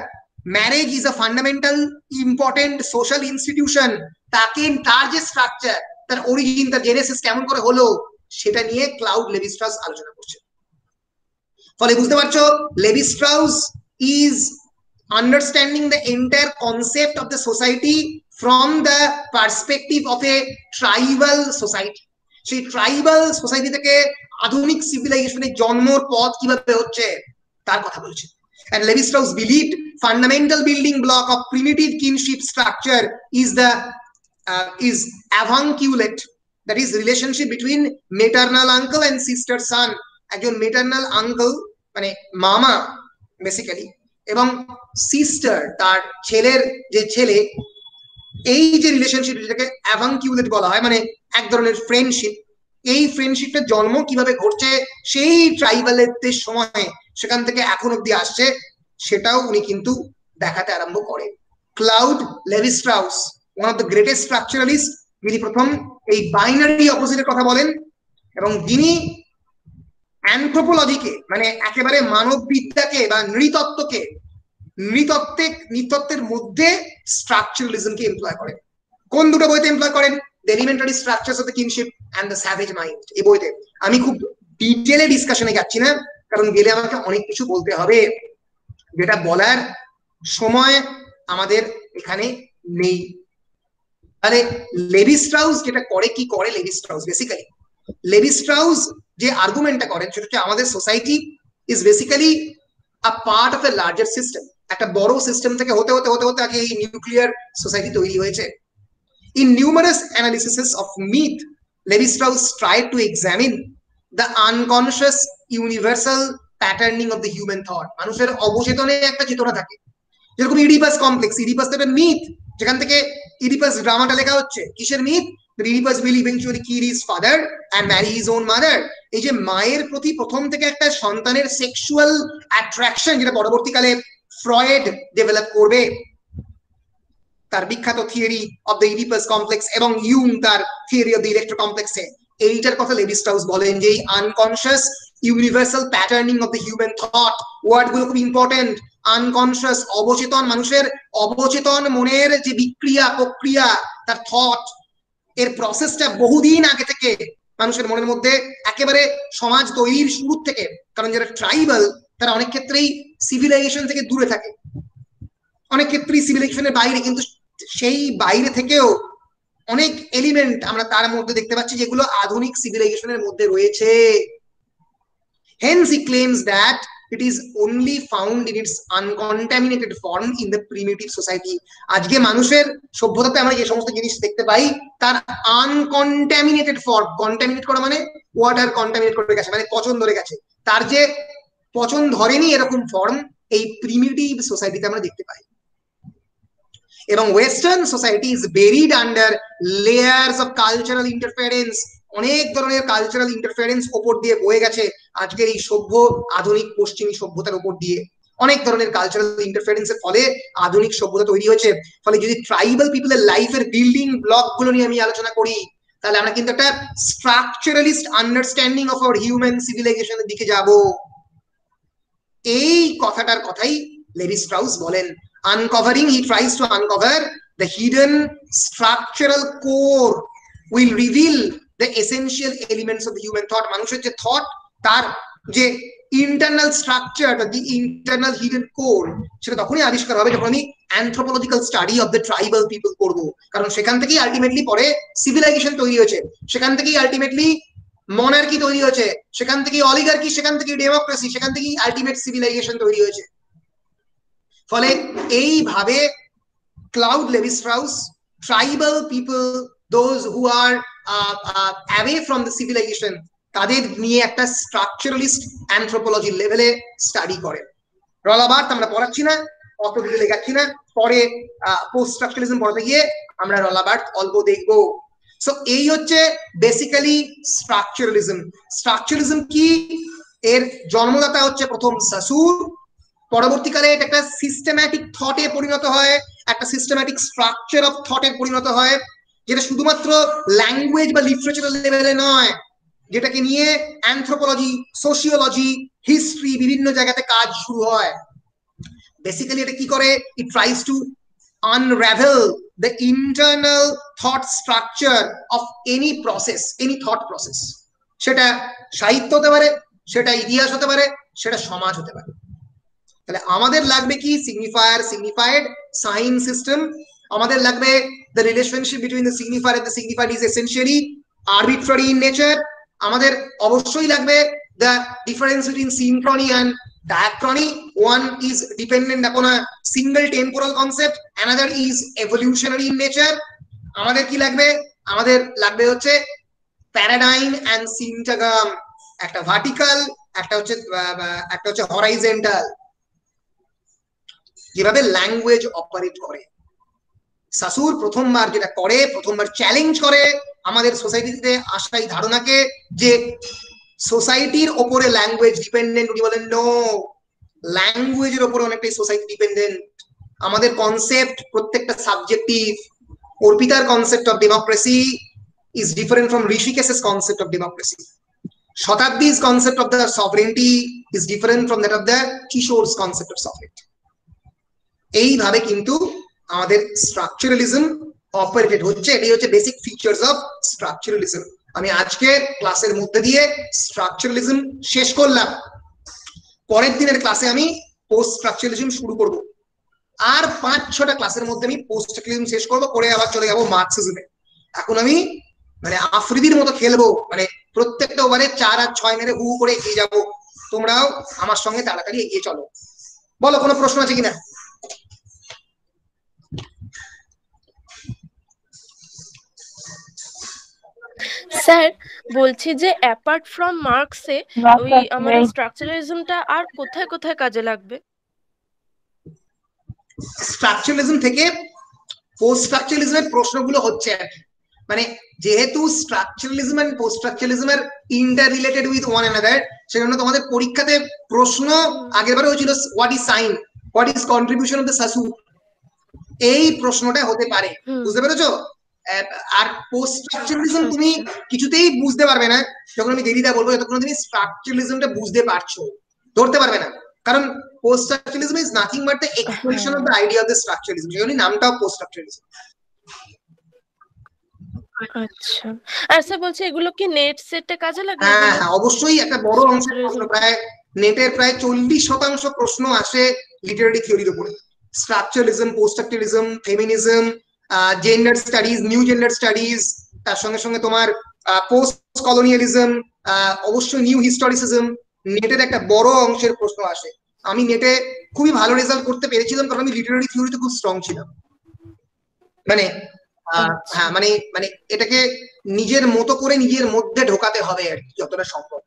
marriage is a fundamental important social institution, তাকে তার যে স্ট্রাকচার, তার অরিজিন, তার জেনেসিস কেমন করে হলো সেটা নিয়ে ক্লাউড লেভি-স্ট্রাউস আলোচনা করছে। ফলে বুঝতে পারছো Levy-Strauss is understanding the entire concept of the society from the perspective of a tribal society. সেই ট্রাইবাল সোসাইটি থেকে আধুনিক সিভিলাইজেশনের জন্মর পথ কিভাবে হচ্ছে তার কথা বলছে। And Levi-Strauss believed fundamental building block of primitive kinship structure is avunculate, that is relationship between maternal uncle and sister son. একজন maternal uncle মানে মামা বেসিক্যালি, এবং সিস্টার তার ছেলের যে ছেলে, এই যে রিলেশনশিপ যেটাকে অ্যাভাঙ্কিউলেট বলা হয়, মানে এক ধরনের ফ্রেন্ডশিপ, এই ফ্রেন্ডশিপটার জন্ম কিভাবে ঘটছে সেই ট্রাইবালের সময় সেখান থেকে এখন অব্দি আসছে, সেটাও উনি কিন্তু দেখাতে আরম্ভ করেন। Cloud Levy-Strauss one of the greatest structuralist, যিনি প্রথম এই বাইনারি অপোজিটের কথা বলেন, এবং যিনি অ্যানথ্রোপোলজিকে মানে একেবারে মানববিদ্যাকে বা নৃতত্ত্বের মধ্যে স্ট্রাকচারালিজমকে এমপ্লয় করেন। কোন দুটো বইতে এমপ্লয় করেন? The elementary structures of the kinship and the savage mind. এই বইতে আমি খুব ডিটেলে ডিসকাশনে যাচ্ছি না, কারণ গেলে আমাকে অনেক কিছু বলতে হবে, যেটা বলার সময় আমাদের এখানে নেই। তাহলে লেভি-স্ট্রাউস যেটা করে, কি করে লেভি-স্ট্রাউস? বেসিক্যালি লেভি-স্ট্রাউস যে আর্গুমেন্টটা করেন সেটা হচ্ছে আমাদের society is basically a part of A larger system. একটা বড় সিস্টেম থেকে হতে হতে হতে হতে আগে এই নিউক্লিয়ার সোসাইটি তৈরি হয়েছে। In numerous analysis of myth, Levy-Strauss tried to examine the unconscious universal patterning of the human thought. মানুষের অবচেতনে একটা চেতনা থাকে, যেরকম ইডিপাস কমপ্লেক্স। ইডিপাস তো একটা মিথ, যেখান থেকে ইডিপাস ড্রামাটা লেখা হচ্ছে। কিসের myth? Oedipus will eventually kill his father and marry his own mother. এই যে মায়ের প্রতি প্রথম থেকে একটা সন্তানের সেক্সুয়াল অ্যাট্রাকশন, যেটা পরবর্তীকালে ফ্রয়েড ডেভেলপ করবে তার বিখ্যাত theory of the Oedipus complex, এবং ইউং তার থিওরি অফ দ্য ইলেকট্রো কমপ্লেক্সে এইটার কথা লেভি-স্ট্রাউস বলেন যে এই unconscious universal patterning of the human thought, word গুলো খুব ইম্পর্টেন্ট। আনকনশিয়াস অবচেতন, মানুষের অবচেতন মনের যে বিক্রিয়া প্রক্রিয়া, তার থট, এর প্রসেসটা বহুদিন আগে থেকে মানুষের মনের মধ্যে একেবারে সমাজ তৈরির শুরু থেকে, কারণ যারা ট্রাইবাল তারা অনেক ক্ষেত্রেই সিভিলাইজেশন থেকে দূরে থাকে, অনেক ক্ষেত্রেই সিভিলাইজেশনের বাইরে, কিন্তু সেই বাইরে থেকেও অনেক এলিমেন্ট আমরা তার মধ্যে দেখতে পাচ্ছি যেগুলো আধুনিক সিভিলাইজেশনের মধ্যে রয়েছে। Hence he claims that it is only found in its uncontaminated form in the primitive society. আজকে মানুষের সভ্যতাতে আমরা যে সমস্ত জিনিস দেখতে পাই তার আনকন্টামিনেটেড ফর্ম, কন্টামিনেট করা মানে ওয়াটার কন্টামিনেট করে গেছে, মানে পচন ধরে গেছে, তার যে পচন ধরেনি এরকম ফর্ম এই প্রিমিটিভ সোসাইটিতে আমরা দেখতে পাই। এবং western society is buried under layers of cultural interference, অনেক ধরনের কালচারাল ইন্টারফারেন্স ওপর দিয়ে বয়ে গেছে আজকের এই সভ্য আধুনিক পশ্চিমী সভ্যতার উপর দিয়ে। অনেক ধরনের কালচারাল ইন্টারফারেন্সের ফলে আধুনিক সভ্যতা তৈরি হয়েছে। ফলে যদি ট্রাইবাল পিপলের লাইফের বিল্ডিং ব্লক গুলো নিয়ে আমি আলোচনা করি, তাহলে আমরা কিন্তু একটা structuralist understanding of our human সিভিলাইজেশনের দিকে যাব। এই কথাটার কথাই লেভি স্ট্রাউস বলেন। Uncovering, he tries to uncover the hidden structural core will reveal the essential elements of the human thought. মানুষের যে থট, তার যে internal structure, the internal hidden core, সেটা তখনই আবিষ্কার হবে যখন আমি anthropological study of the tribal people করব। কারণ সেখান থেকেই আলটিমেটলি পরে সিভিলাইজেশন তৈরি হয়েছে, সেখান থেকেই আলটিমেটলি মনার্কি তৈরি হয়েছে, সেখান থেকেই অলিগার্কি, সেখান থেকেই ডেমোক্রেসি, সেখান থেকেই আলটিমেট সিভিলাইজেশন তৈরি হয়েছে। ফলে এইভাবে Claude Levi-Strauss tribal people, those who are away from the civilization, তাদের নিয়ে একটা স্ট্রাকচারালিস্ট অ্যানথ্রোপোলজি লেভেলে স্টাডি করেন। রলাবার্থ আমরা পড়াচ্ছি না, অত ডিটেলে যাচ্ছি না, পরে পোস্ট স্ট্রাকচারালিজম পড়াতে গিয়ে আমরা রলাবার্থ অল্প দেখবো। সো এই হচ্ছে বেসিক্যালি স্ট্রাকচারালিজম। স্ট্রাকচারালিজম কি? এর জন্মদাতা হচ্ছে প্রথম সাসুর, পরবর্তীকালে এটা একটা সিস্টেম্যাটিক থটে পরিণত হয়, একটা সিস্টেম্যাটিক স্ট্রাকচার অফ থটে পরিণত হয়, যেটা শুধুমাত্র ল্যাঙ্গুয়েজ বা লিটারেচার লেভেলে নয়, যেটাকে নিয়ে অ্যানথ্রোপোলজি, সোশিওলজি, হিস্ট্রি বিভিন্ন জায়গাতে কাজ শুরু হয়। বেসিক্যালি এটা কি করে? It tries to unravel the internal thought structure of any process, any thought process. সেটা সাহিত্য হতে পারে, সেটা ইতিহাস হতে পারে, সেটা সমাজ হতে পারে। তাহলে আমাদের লাগবে কি? সিগনিফায়ার, সিগনিফাইড, সাইন সিস্টেম। আমাদের লাগবে the relationship between the signifier and the signified is essentially arbitrary in nature. আমাদের অবশ্যই লাগবে the difference between synchrony and diachrony. One is dependent upon a single temporal concept, another is evolutionary in nature. আমাদের কি লাগবে? আমাদের লাগবে হচ্ছে প্যারাডাইম and syntagm, একটা ভার্টিক্যাল, একটা হচ্ছে হরাইজন্টাল, যেভাবে ল্যাঙ্গুয়েজ অপারেট করে। সাসুর প্রথমবার যেটা করে, প্রথমবার চ্যালেঞ্জ করে আমাদের সোসাইটিতে আসা এই ধারণাকে যে সোসাইটির ওপরে ল্যাঙ্গুয়েজ ডিপেন্ডেন্ট। উনি বলেন নো, ল্যাঙ্গুয়েজের ওপরে অনেকটাই সোসাইটি ডিপেন্ডেন্ট। আমাদের কনসেপ্ট প্রত্যেকটা সাবজেক্টিভ। অর্পিতার concept of democracy is different from ঋষিকেশের কনসেপ্ট অফ ডেমোক্রেসি। শতাব্দীজ concept of the sovereignty is different from that of the কিশোরস কনসেপ্ট অফ সভরেন্টি। এইভাবে কিন্তু আমাদের স্ট্রাকচারালিজম অপারেটেড হচ্ছে। এটাই হচ্ছে বেসিক ফিচার্স অফ স্ট্রাকচারালিজম। আমি আজকে ক্লাসের মধ্যে দিয়ে স্ট্রাকচারালিজম শেষ করলাম। পরের দিনের ক্লাসে আমি পোস্ট স্ট্রাকচারালিজম শুরু করব। আর 5-6টা ক্লাসের মধ্যে আমি পোস্ট স্ট্রাকচারালিজম শেষ করব, করে আবার চলে যাবো মার্কসিজমে। এখন আমি মানে আফ্রিদির মতো খেলবো, মানে প্রত্যেকটা ওভারে 4 আর 6 মেরে হু করে এগিয়ে যাবো। তোমরাও আমার সঙ্গে তাড়াতাড়ি এগিয়ে চলো। বলো, কোনো প্রশ্ন আছে কিনা? স্যার বলছি যে অ্যাপার্ট ফ্রম মার্কসে ওই আমাদের স্ট্রাকচারালিজমটা আর কোথায় কোথায় কাজে লাগবে? স্ট্রাকচারালিজম থেকে পোস্ট স্ট্রাকচারালিজমের প্রশ্নগুলো হচ্ছে আর কি, মানে যেহেতু স্ট্রাকচারালিজম এন্ড পোস্ট স্ট্রাকচারালিজম এর interrelated with one another, সেজন্য তোমাদের পরীক্ষাতে প্রশ্ন আগেরবারে হয়েছিল what is sign, what is contribution of the Saussure, এই প্রশ্নটা হতে পারে। বুঝতে পেরেছো? আর পোস্ট স্ট্রাকচারালিজম তুমি কিছুতেই বুঝতে পারবে না যখন আমি দেরিদা বলবো, যতক্ষণ তুমি স্ট্রাকচারালিজমটা বুঝতে পারছো, ধরতে পারবে না। কারণ post structuralism is nothing but the expression of the idea of the structuralism. সেই জন্য নামটাও পোস্ট স্ট্রাকচারালিজম। আচ্ছা, আর স্যার বলছি এগুলো কি নেট সেটে কাজে লাগে? হ্যাঁ এগুলো হ্যাঁ, অবশ্যই একটা বড় অংশের প্রশ্ন, প্রায় নেটের প্রায় 40% প্রশ্ন আসে লিটারেরি থিওরির উপরে। Structuralism, post structuralism, feminism, gender studies, new gender studies, তার সঙ্গে সঙ্গে তোমার পোস্ট কলোনিয়ালিজম, অবশ্যই নিউ হিস্টোরিসিজম, নেটের একটা বড় অংশের প্রশ্ন আসে। আমি নেটে খুবই ভালো রেজাল্ট করতে পেরেছিলাম কারণ আমি লিটারেরি থিওরিতে খুব স্ট্রং ছিলাম। মানে হ্যাঁ, মানে মানে এটাকে নিজের মতো করে নিজের মধ্যে ঢোকাতে হবে আর কি, যতটা সম্ভব।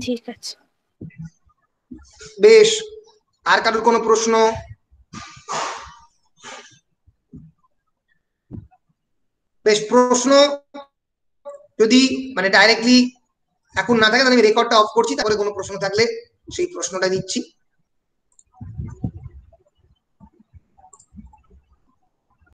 ঠিক আছে, বেশ, আর কারোর কোনো প্রশ্ন? বেশ, প্রশ্ন যদি মানে ডাইরেক্টলি এখন না থাকে তাহলে আমি রেকর্ডটা অফ করছি, তারপরে কোনো প্রশ্ন থাকলে সেই প্রশ্নটা নিচ্ছি।